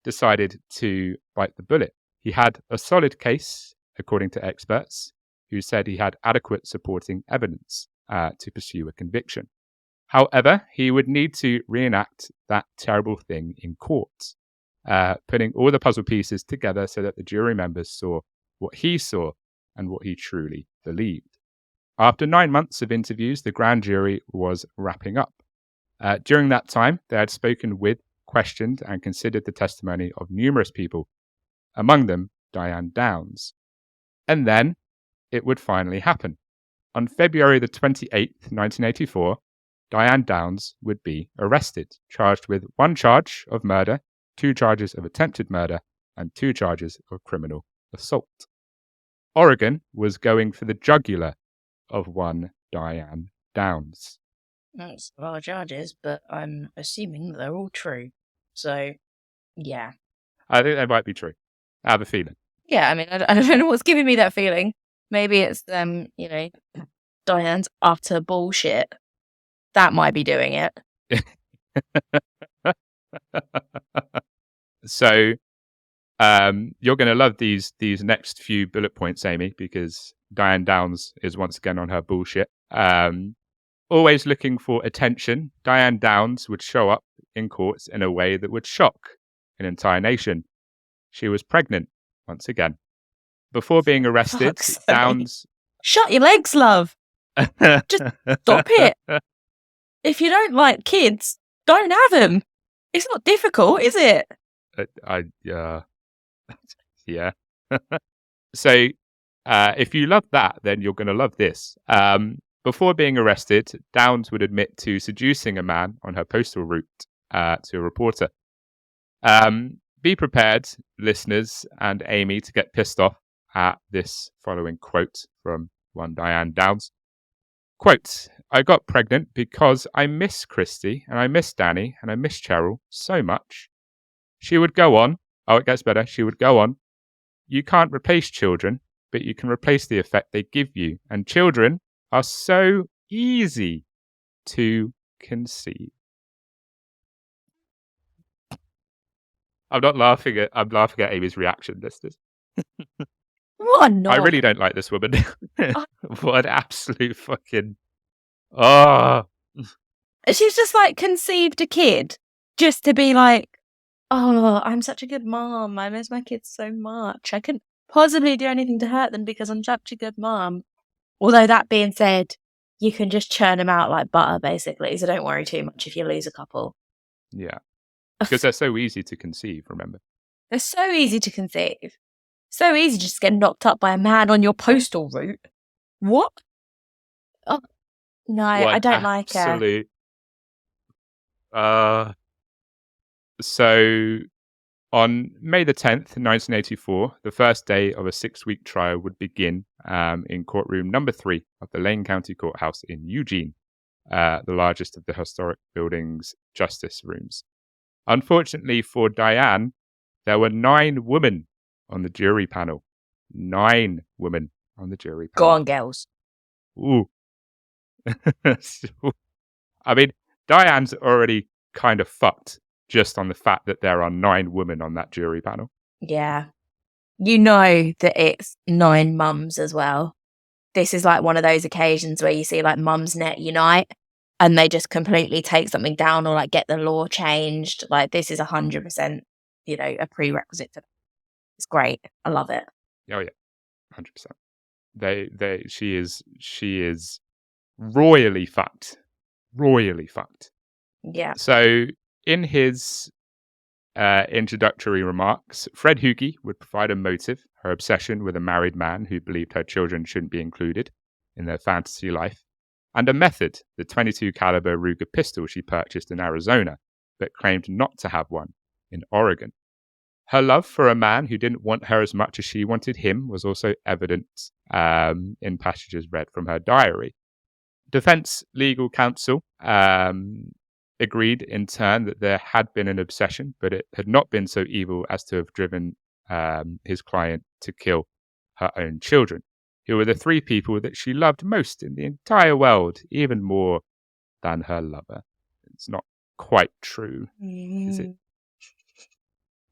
decided to bite the bullet. He had a solid case, according to experts, who said he had adequate supporting evidence to pursue a conviction. However, he would need to reenact that terrible thing in court, putting all the puzzle pieces together so that the jury members saw what he saw and what he truly believed. After 9 months of interviews, the grand jury was wrapping up. During that time, they had spoken with, questioned, and considered the testimony of numerous people, among them Diane Downs. And then it would finally happen. On February the 28th, 1984, Diane Downs would be arrested, charged with 1 charge of murder, 2 charges of attempted murder, and 2 charges of criminal assault. Oregon was going for the jugular of one Diane Downs. That's a lot of charges, but I'm assuming they're all true. So, yeah. I think they might be true. I have a feeling. Yeah, I mean, I don't know what's giving me that feeling. Maybe it's, Diane's utter bullshit. That might be doing it. So, you're going to love these next few bullet points, Amy, because Diane Downs is once again on her bullshit. Always looking for attention, Diane Downs would show up in courts in a way that would shock an entire nation. She was pregnant, once again. Before being arrested, Downs... Shut your legs, love! Just stop it! If you don't like kids, don't have them! It's not difficult, is it? Yeah. So, if you love that, then you're going to love this. Before being arrested, Downs would admit to seducing a man on her postal route to a reporter. Be prepared, listeners and Amy, to get pissed off at this following quote from one Diane Downs. Quote, I got pregnant because I miss Christy and I miss Danny and I miss Cheryl so much. She would go on. Oh, it gets better. She would go on. You can't replace children, but you can replace the effect they give you. And children are so easy to conceive. I'm laughing at Amy's reaction, listeners. What a knob. I really don't like this woman. What an absolute fucking... Oh. She's just like conceived a kid just to be like, oh, I'm such a good mom. I miss my kids so much. I couldn't possibly do anything to hurt them because I'm such a good mom. Although that being said, you can just churn them out like butter, basically. So don't worry too much if you lose a couple. Yeah. Because they're so easy to conceive, remember? They're so easy to conceive. So easy just to get knocked up by a man on your postal route. What? Oh, no, I don't like her. Absolute. So, on May the 10th, 1984, the first day of a 6-week trial would begin in courtroom number 3 of the Lane County Courthouse in Eugene, the largest of the historic building's justice rooms. Unfortunately for Diane, there were 9 women on the jury panel. 9 women on the jury panel. Go on, girls. Ooh. I mean, Diane's already kind of fucked just on the fact that there are 9 women on that jury panel. Yeah. You know that it's 9 mums as well. This is like one of those occasions where you see like Mumsnet unite and they just completely take something down or like get the law changed. Like this is 100%, a prerequisite to that. It's great. I love it. Oh yeah, 100%. She is royally fucked. Royally fucked. Yeah. So in his introductory remarks, Fred Hugie would provide a motive, her obsession with a married man who believed her children shouldn't be included in their fantasy life, and a method, the .22 caliber Ruger pistol she purchased in Arizona, but claimed not to have one in Oregon. Her love for a man who didn't want her as much as she wanted him was also evident in passages read from her diary. Defense legal counsel agreed in turn that there had been an obsession, but it had not been so evil as to have driven his client to kill her own children, who were the 3 people that she loved most in the entire world, even more than her lover. It's not quite true, is it?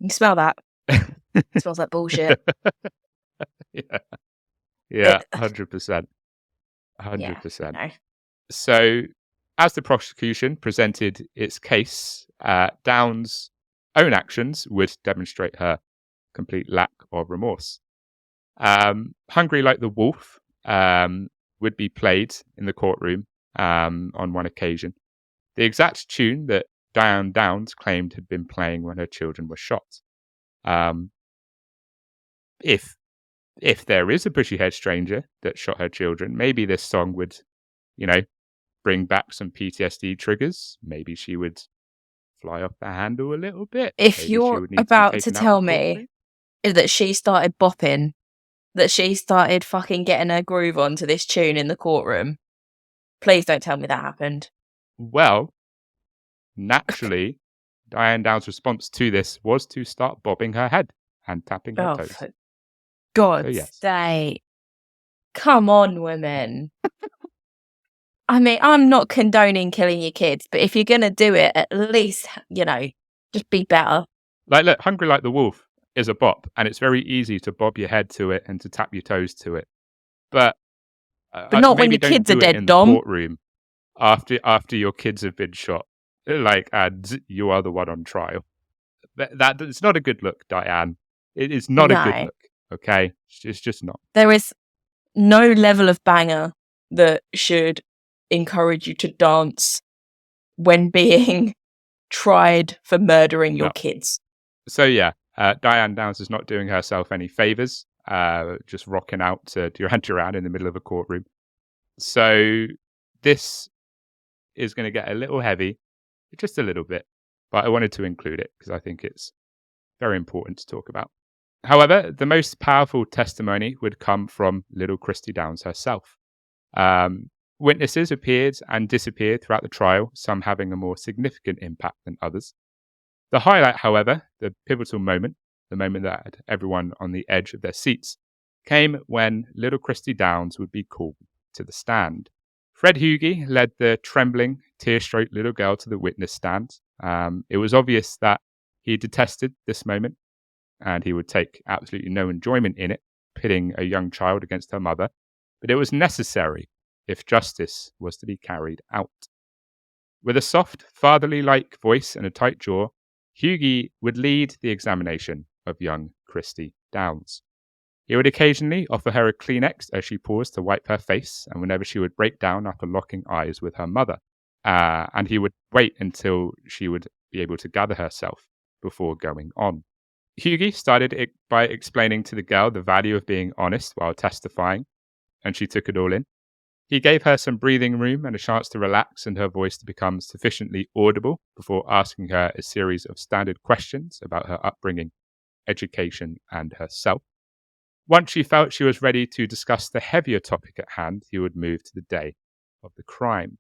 You smell that? It smells like bullshit. Yeah, 100%. 100%. Yeah, no. So, as the prosecution presented its case, Downs' own actions would demonstrate her complete lack of remorse. Hungry Like the Wolf would be played in the courtroom on one occasion. The exact tune that Diane Downs claimed had been playing when her children were shot. If there is a bushy-haired stranger that shot her children, maybe this song would, bring back some PTSD triggers. Maybe she would fly off the handle a little bit. If Maybe you're about to tell me that she started bopping, that she started fucking getting her groove onto this tune in the courtroom, please don't tell me that happened. Well, naturally, Diane Downs' response to this was to start bobbing her head and tapping her toes. For God's sake. Come on, women. I mean, I'm not condoning killing your kids, but if you're going to do it, at least, just be better. Like, look, Hungry Like the Wolf is a bop, and it's very easy to bob your head to it and to tap your toes to it. But not when your kids are dead, Dom. The courtroom after your kids have been shot, and you are the one on trial. That it's not a good look, Diane. It is not a good look. Okay, it's just not. There is no level of banger that should encourage you to dance when being tried for murdering your No. kids. So yeah, Diane Downs is not doing herself any favors, just rocking out to Duran Duran in the middle of a courtroom. So this is going to get a little heavy, just a little bit, but I wanted to include it because I think it's very important to talk about. However, the most powerful testimony would come from little Christy Downs herself. Witnesses appeared and disappeared throughout the trial, some having a more significant impact than others. The highlight, however, the pivotal moment, the moment that had everyone on the edge of their seats, came when little Christy Downs would be called to the stand. Fred Hughie led the trembling, tear-stroked little girl to the witness stand. It was obvious that he detested this moment, and he would take absolutely no enjoyment in it, pitting a young child against her mother, but it was necessary if justice was to be carried out. With a soft, fatherly-like voice and a tight jaw, Hughie would lead the examination of young Christy Downs. He would occasionally offer her a Kleenex as she paused to wipe her face, and whenever she would break down after locking eyes with her mother. And he would wait until she would be able to gather herself before going on. Hughie started by explaining to the girl the value of being honest while testifying, and she took it all in. He gave her some breathing room and a chance to relax and her voice to become sufficiently audible before asking her a series of standard questions about her upbringing, education, and herself. Once she felt she was ready to discuss the heavier topic at hand, he would move to the day of the crime.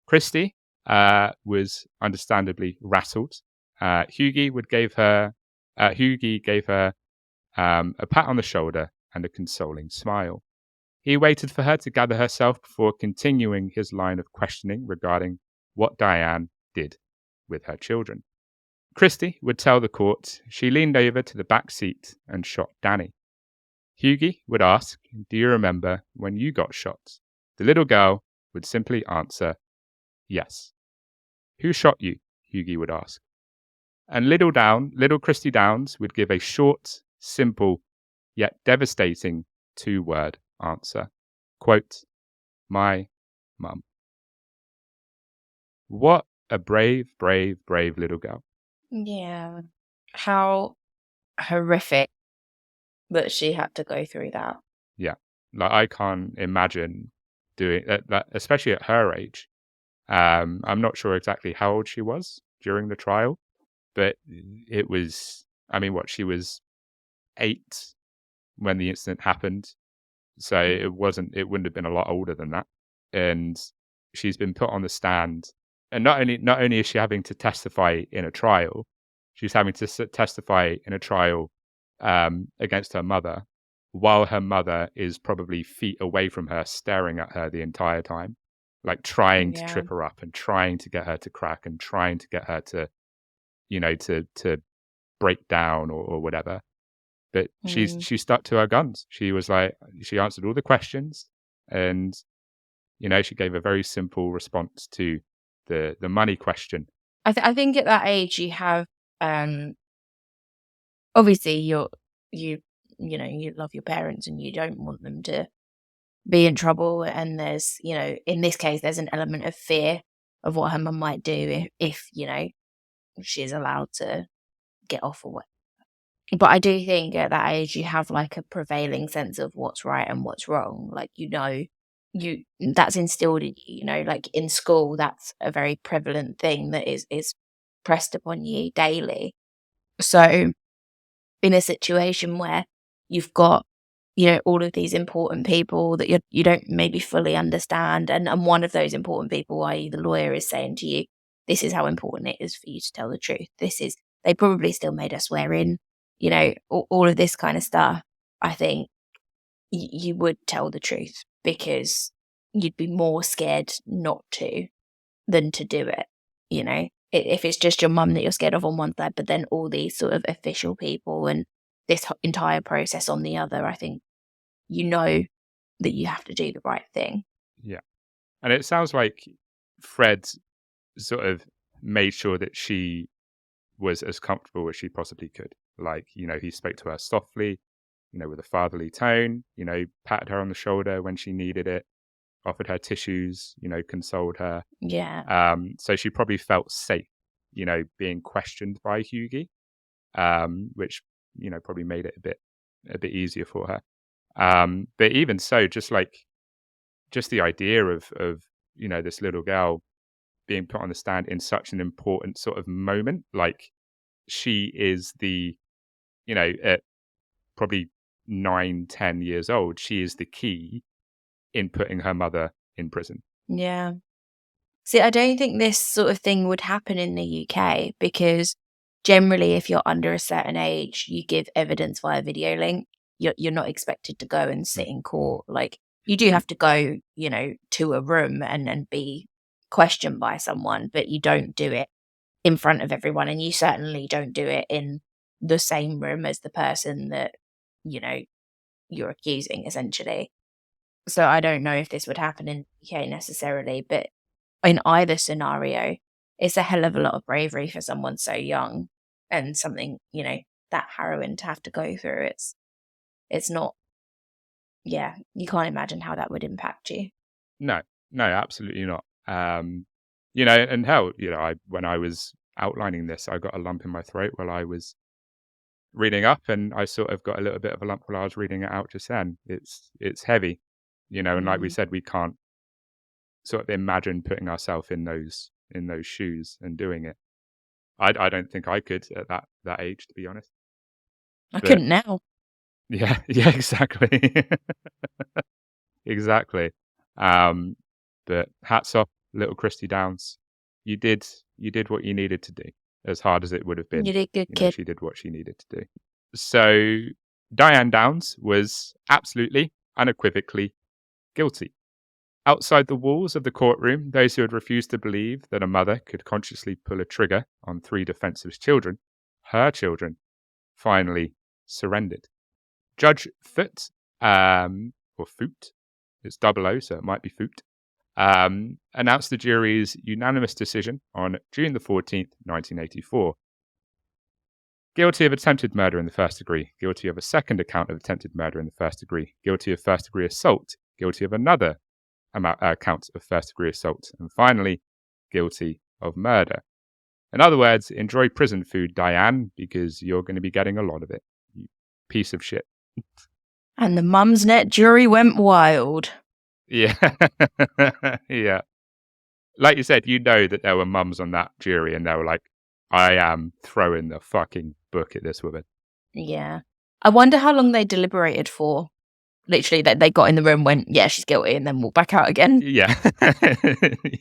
Christy was understandably rattled. Hughie gave her a pat on the shoulder and a consoling smile. He waited for her to gather herself before continuing his line of questioning regarding what Diane did with her children. Christy would tell the court she leaned over to the back seat and shot Danny. Hughie would ask, "Do you remember when you got shot?" The little girl would simply answer, "Yes." "Who shot you?" Hughie would ask. And little Christy Downs would give a short, simple, yet devastating 2-word answer. Quote, "My mum." What a brave, brave, brave little girl. Yeah. How horrific that she had to go through that. Yeah. Like, I can't imagine doing that, especially at her age. I'm not sure exactly how old she was during the trial, but it was, she was 8 when the incident happened. So it wouldn't have been a lot older than that. And she's been put on the stand. And not only is she having to testify in a trial, she's having to testify in a trial against her mother, while her mother is probably feet away from her, staring at her the entire time, like trying to trip her up and trying to get her to crack and trying to get her to, to break down or whatever. But she stuck to her guns. She was like, she answered all the questions, and she gave a very simple response to the money question. I think at that age you have obviously you love your parents and you don't want them to be in trouble, and there's in this case there's an element of fear of what her mum might do if she's allowed to get off or what. But I do think at that age you have like a prevailing sense of what's right and what's wrong. Like that's instilled in you. Like in school, that's a very prevalent thing that is pressed upon you daily. So in a situation where you've got all of these important people that you don't maybe fully understand, and one of those important people, i.e. the lawyer, is saying to you, this is how important it is for you to tell the truth. They probably still made us swear in, all of this kind of stuff. I think you would tell the truth because you'd be more scared not to than to do it. If it's just your mum that you're scared of on one side, but then all these sort of official people and this entire process on the other, I think that you have to do the right thing. Yeah. And it sounds like Fred sort of made sure that she was as comfortable as she possibly could. Like, he spoke to her softly, with a fatherly tone, patted her on the shoulder when she needed it, offered her tissues, consoled her. Yeah. So she probably felt safe, being questioned by Hughie, which probably made it a bit easier for her. But even so, just the idea of this little girl being put on the stand in such an important sort of moment, like she is at probably 9-10 years old, she is the key in putting her mother in prison. Yeah. See, I don't think this sort of thing would happen in the UK because generally, if you're under a certain age, you give evidence via video link. You're not expected to go and sit in court. Like, you do have to go, to a room and be questioned by someone, but you don't do it in front of everyone, and you certainly don't do it in the same room as the person that, you're accusing, essentially. So I don't know if this would happen in the UK necessarily, but in either scenario, it's a hell of a lot of bravery for someone so young and something, that harrowing to have to go through. It's not, yeah, you can't imagine how that would impact you. No, absolutely not. And hell, when I was outlining this, I got a lump in my throat while I was reading up, and I sort of got a little bit of a lump while I was reading it out just then. It's heavy, and like we said, we can't sort of imagine putting ourselves in those shoes and doing it. I don't think I could at that age, to be honest. I couldn't now. Yeah, exactly. Exactly. But hats off, little Christy Downs. You did what you needed to do, as hard as it would have been. You did good, kid. She did what she needed to do. So Diane Downs was absolutely, unequivocally guilty. Outside the walls of the courtroom, those who had refused to believe that a mother could consciously pull a trigger on 3 defenseless children, her children, finally surrendered. Judge Foote, or Foot, it's 00, so it might be Foot, announced the jury's unanimous decision on June the 14th, 1984. Guilty of attempted murder in the first degree, guilty of a second account of attempted murder in the first degree, guilty of first degree assault, guilty of another count of first degree assault, and finally, guilty of murder. In other words, enjoy prison food, Diane, because you're going to be getting a lot of it, you piece of shit. And the Mumsnet jury went wild. Yeah. Yeah. Like you said, that there were mums on that jury and they were like, I am throwing the fucking book at this woman. Yeah. I wonder how long they deliberated for. Literally, they got in the room, went, yeah, she's guilty, and then walked back out again. Yeah.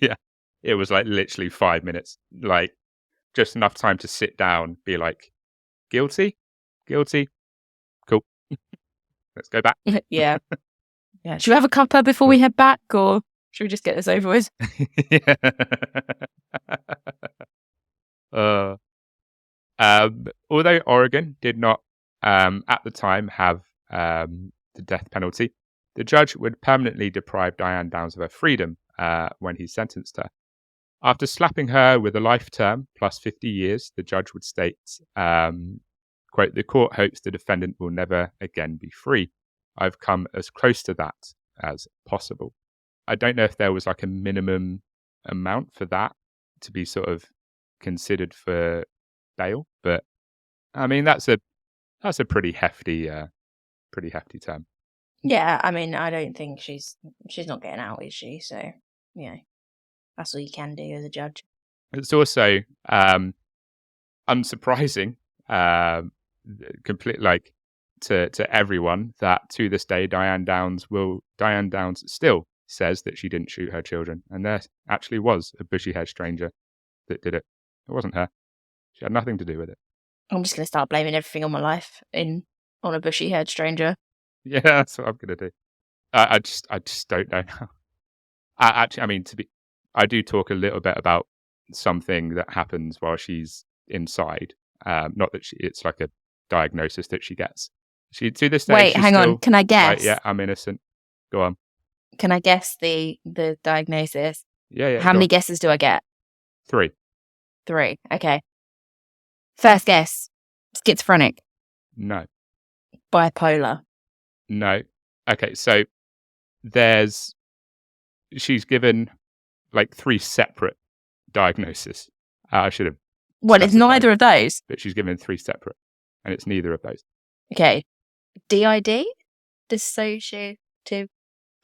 Yeah. It was like literally 5 minutes. Like, just enough time to sit down, be like, guilty? Cool. Let's go back. Yeah. Yeah. Should we have a cuppa before we head back, or should we just get this over with? Yeah. Although Oregon did not, at the time, have the death penalty, the judge would permanently deprive Diane Downs of her freedom when he sentenced her. After slapping her with a life term plus 50 years, the judge would state, quote, "The court hopes the defendant will never again be free. I've come as close to that as possible." I don't know if there was like a minimum amount for that to be sort of considered for bail, but I mean that's a pretty hefty term. Yeah, I mean, I don't think she's not getting out, is she? So, that's all you can do as a judge. It's also unsurprising, to everyone that to this day Diane Downs still says that she didn't shoot her children, and there actually was a bushy-haired stranger that did it. It wasn't her. She had nothing to do with it. I'm just going to start blaming everything on my life on a bushy-haired stranger. Yeah, that's what I'm going to do. I just don't know now. I do talk a little bit about something that happens while she's inside. Not that it's like a diagnosis that she gets. She to this day. Wait, hang on. Can I guess? Yeah, I'm innocent. Go on. Can I guess the diagnosis? Yeah. How many guesses do I get? 3. 3. Okay. First guess: schizophrenic. No. Bipolar. No. Okay, so she's given like 3 separate diagnoses. I should have Well, it's specified, neither of those. but she's given 3 separate, and it's neither of those. Okay. DID? Dissociative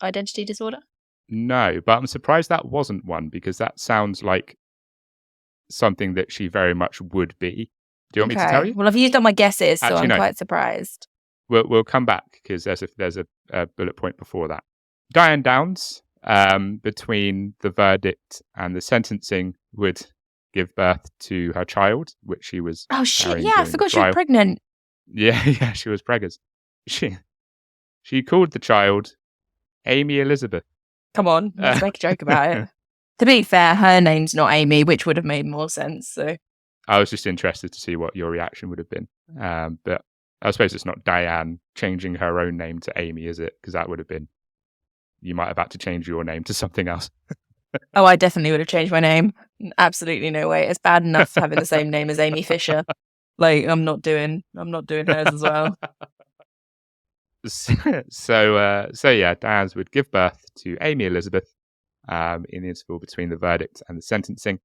identity disorder? No, but I'm surprised that wasn't one, because that sounds like something that she very much would be. Do you want me to tell you? Well, I've used up my guesses, so Actually, I'm no. quite surprised. We'll come back, because there's a bullet point before that. Diane Downs, between the verdict and the sentencing, would give birth to her child, which she was. Oh shit! carrying Yeah, I during the forgot she was trial. pregnant. Yeah, she was preggers. She called the child Amy Elizabeth. Come on, let's make a joke about it. To be fair, her name's not Amy, which would have made more sense. So I was just interested to see what your reaction would have been. But I suppose it's not Diane changing her own name to Amy, is it? Because that would have been. You might have had to change your name to something else. Oh, I definitely would have changed my name. Absolutely no way. It's bad enough having the same name as Amy Fisher. Like, I'm not doing hers as well. So yeah, Diane would give birth to Amy Elizabeth in the interval between the verdict and the sentencing.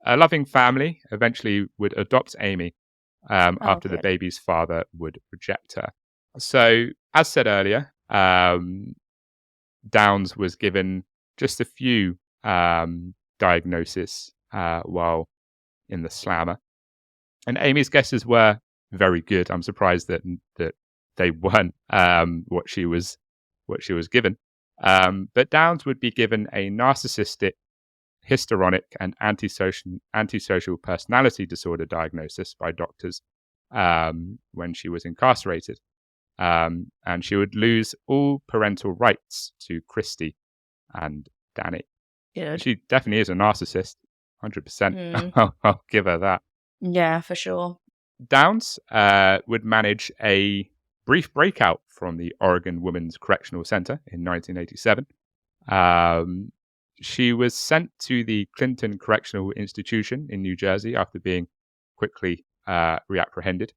A loving family eventually would adopt Amy after the baby's father would reject her. So, as said earlier, Downs was given just a few diagnoses while in the slammer. And Amy's guesses were very good. I'm surprised that they weren't what she was given. But Downs would be given a narcissistic, histrionic, and antisocial personality disorder diagnosis by doctors when she was incarcerated. And she would lose all parental rights to Christy and Danny. Good. She definitely is a narcissist, 100%. I'll give her that. Yeah, for sure. Downs would manage a brief breakout from the Oregon Women's Correctional Center in 1987. She was sent to the Clinton Correctional Institution in New Jersey after being quickly reapprehended.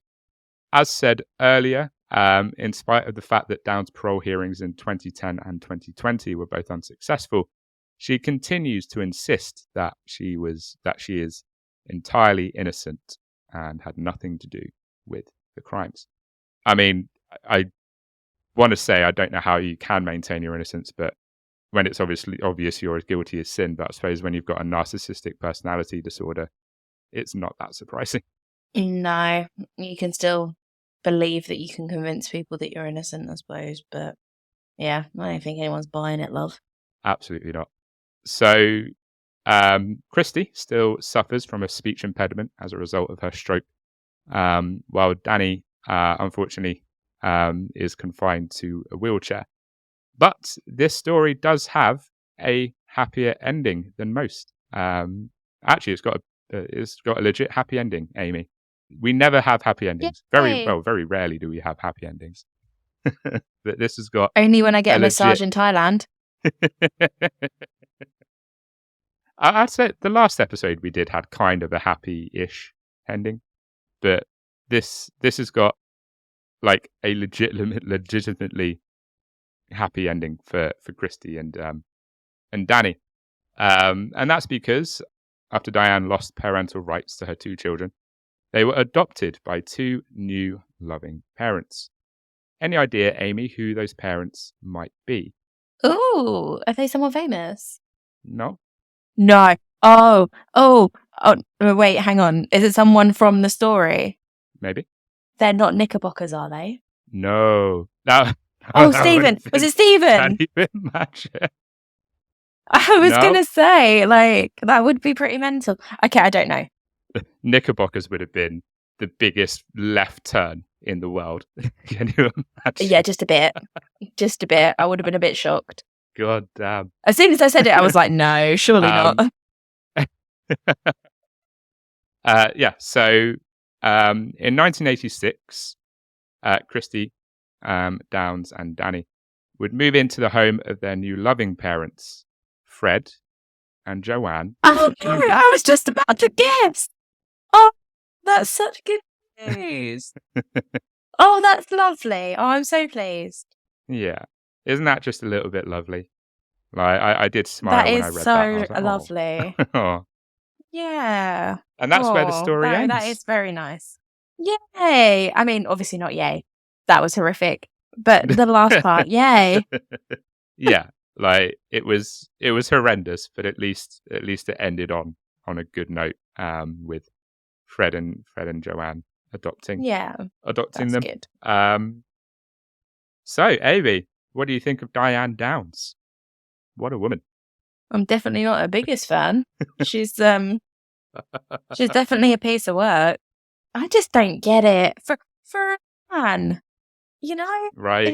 As said earlier, in spite of the fact that Downs' parole hearings in 2010 and 2020 were both unsuccessful, she continues to insist that she is entirely innocent and had nothing to do with the crimes. I mean, I want to say I don't know how you can maintain your innocence, but when it's obvious you're as guilty as sin, but I suppose when you've got a narcissistic personality disorder, it's not that surprising. No, you can still believe that you can convince people that you're innocent, I suppose, but yeah, I don't think anyone's buying it, love. Absolutely not. So, Christy still suffers from a speech impediment as a result of her stroke, while Danny, unfortunately, is confined to a wheelchair. But this story does have a happier ending than most. Actually, it's got a legit happy ending, Amy. We never have happy endings. Yay. Very rarely do we have happy endings. But this has got only when I get a massage in Thailand. I'd say the last episode we did had kind of a happy-ish ending, but this has got like a legitimately happy ending for Christy and Danny, and that's because after Diane lost parental rights to her 2 children, they were adopted by 2 new loving parents. Any idea, Amy, who those parents might be? Ooh, are they someone famous? No. No. Oh, wait, hang on. Is it someone from the story? Maybe. They're not Knickerbockers, are they? No. No. Oh, Stephen. Was it Stephen? I was going to say, like, that would be pretty mental. Okay, I don't know. Knickerbockers would have been the biggest left turn in the world. Can you imagine? Yeah, just a bit. Just a bit. I would have been a bit shocked. God damn. As soon as I said it, I was like, no, surely not. So in 1986, Christy, Downs, and Danny would move into the home of their new loving parents, Fred and Joanne. Oh, no, I was just about to guess. Oh, that's such good news. Oh, that's lovely. Oh, I'm so pleased. Yeah. Isn't that just a little bit lovely? Like, I did smile when I read that. That is so like, lovely. Oh. Yeah. And that's where the Oh, story ends. that is very nice. Yay! I mean, obviously not yay. That was horrific. But the last part, yay. Yeah, like it was horrendous, but at least it ended on a good note, with Fred and Joanne adopting Yeah, that's them. good. So Amy, what do you think of Diane Downs? What a woman. I'm definitely not her biggest fan. She's definitely a piece of work. I just don't get it. For a man, you know, Right.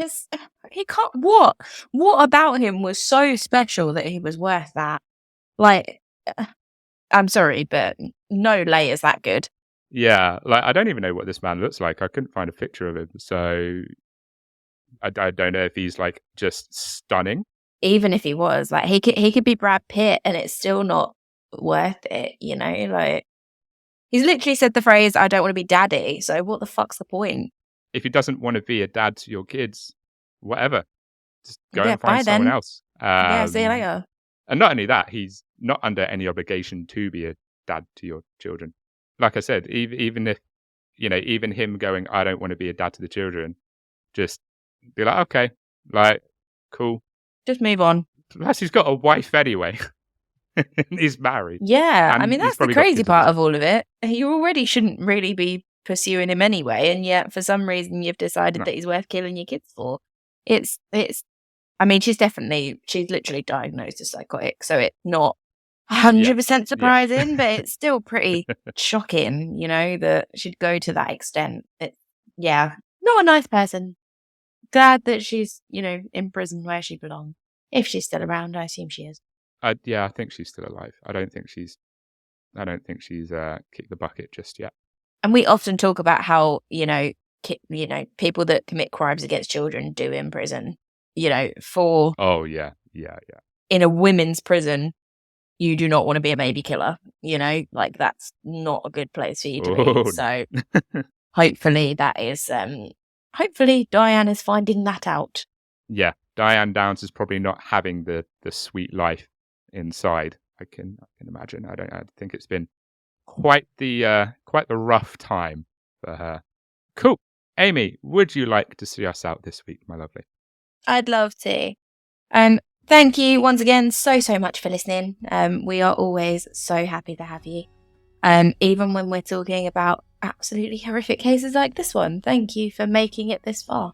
he can't. What about him was so special that he was worth that? Like, I'm sorry, but no layer's that good. Yeah, like I don't even know what this man looks like. I couldn't find a picture of him, so I don't know if he's like just stunning. Even if he was, like, he could be Brad Pitt, and it's still not worth it. You know, like, he's literally said the phrase, "I don't want to be daddy." So what the fuck's the point? If he doesn't want to be a dad to your kids, whatever, just go Yeah, and find bye someone then. else. Yeah, see you later. And not only that, he's not under any obligation to be a dad to your children. Like I said, even if, even him going, I don't want to be a dad to the children, just be like, okay, like, cool. Just move on. Plus, he's got a wife anyway. He's married. Yeah, And I mean, he's that's the probably got crazy kids part as of all of it. You already shouldn't really be pursuing him anyway, and yet for some reason you've decided No. that he's worth killing your kids for. It's. I mean, she's literally diagnosed as psychotic, so it's not 100% surprising, but it's still pretty shocking, that she'd go to that extent. Not a nice person. Glad that she's, in prison where she belongs. If she's still around, I assume she is. I think she's still alive. I don't think she's kicked the bucket just yet. And we often talk about how, people that commit crimes against children do in prison. For Oh yeah. In a women's prison, you do not want to be a baby killer. Like, that's not a good place for you to be. So hopefully that is hopefully Diane is finding that out. Yeah, Diane Downs is probably not having the sweet life inside. I can imagine. I think it's been quite the rough time for her. Cool. Amy, would you like to see us out this week, my lovely? I'd love to. Thank you once again so much for listening. We are always so happy to have you. Even when we're talking about absolutely horrific cases like this one. Thank you for making it this far.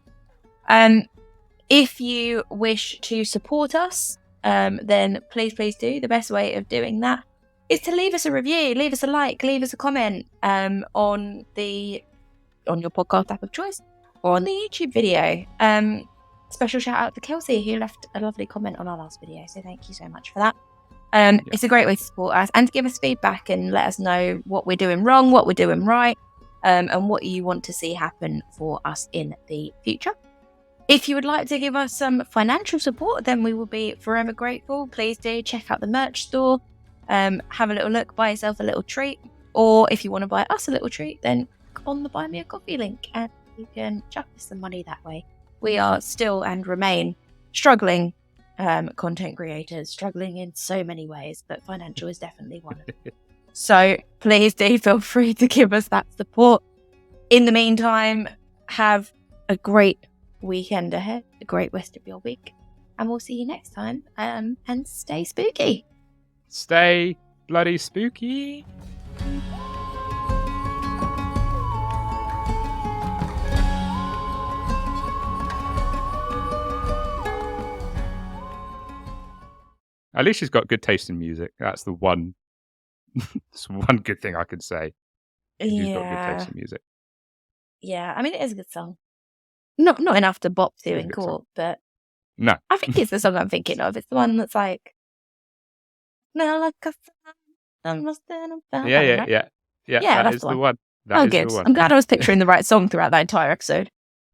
If you wish to support us, then please do. The best way of doing that is to leave us a review, leave us a like, leave us a comment on your podcast app of choice or on the YouTube video. Special shout out to Kelsey, who left a lovely comment on our last video, so thank you so much for that. It's a great way to support us and to give us feedback and let us know what we're doing wrong, what we're doing right, and what you want to see happen for us in the future. If you would like to give us some financial support, then we will be forever grateful. Please do check out the merch store, have a little look, buy yourself a little treat, or if you want to buy us a little treat, then click on the Buy Me a Coffee link and you can chuck us some money that way. We are still and remain struggling content creators, struggling in so many ways, but financial is definitely one of them. So please do feel free to give us that support. In the meantime, have a great weekend ahead, a great rest of your week, and we'll see you next time. And stay spooky. Stay bloody spooky. At least she's got good taste in music. That's the one. That's one good thing I could say. She's got good taste in music. Yeah, I mean, it is a good song. Not enough to bop to in court, but no, I think it's the song I'm thinking of. It's the one that's like, "Now like a yeah. Yeah, That is the one. That is good. the one. I'm glad I was picturing the right song throughout that entire episode.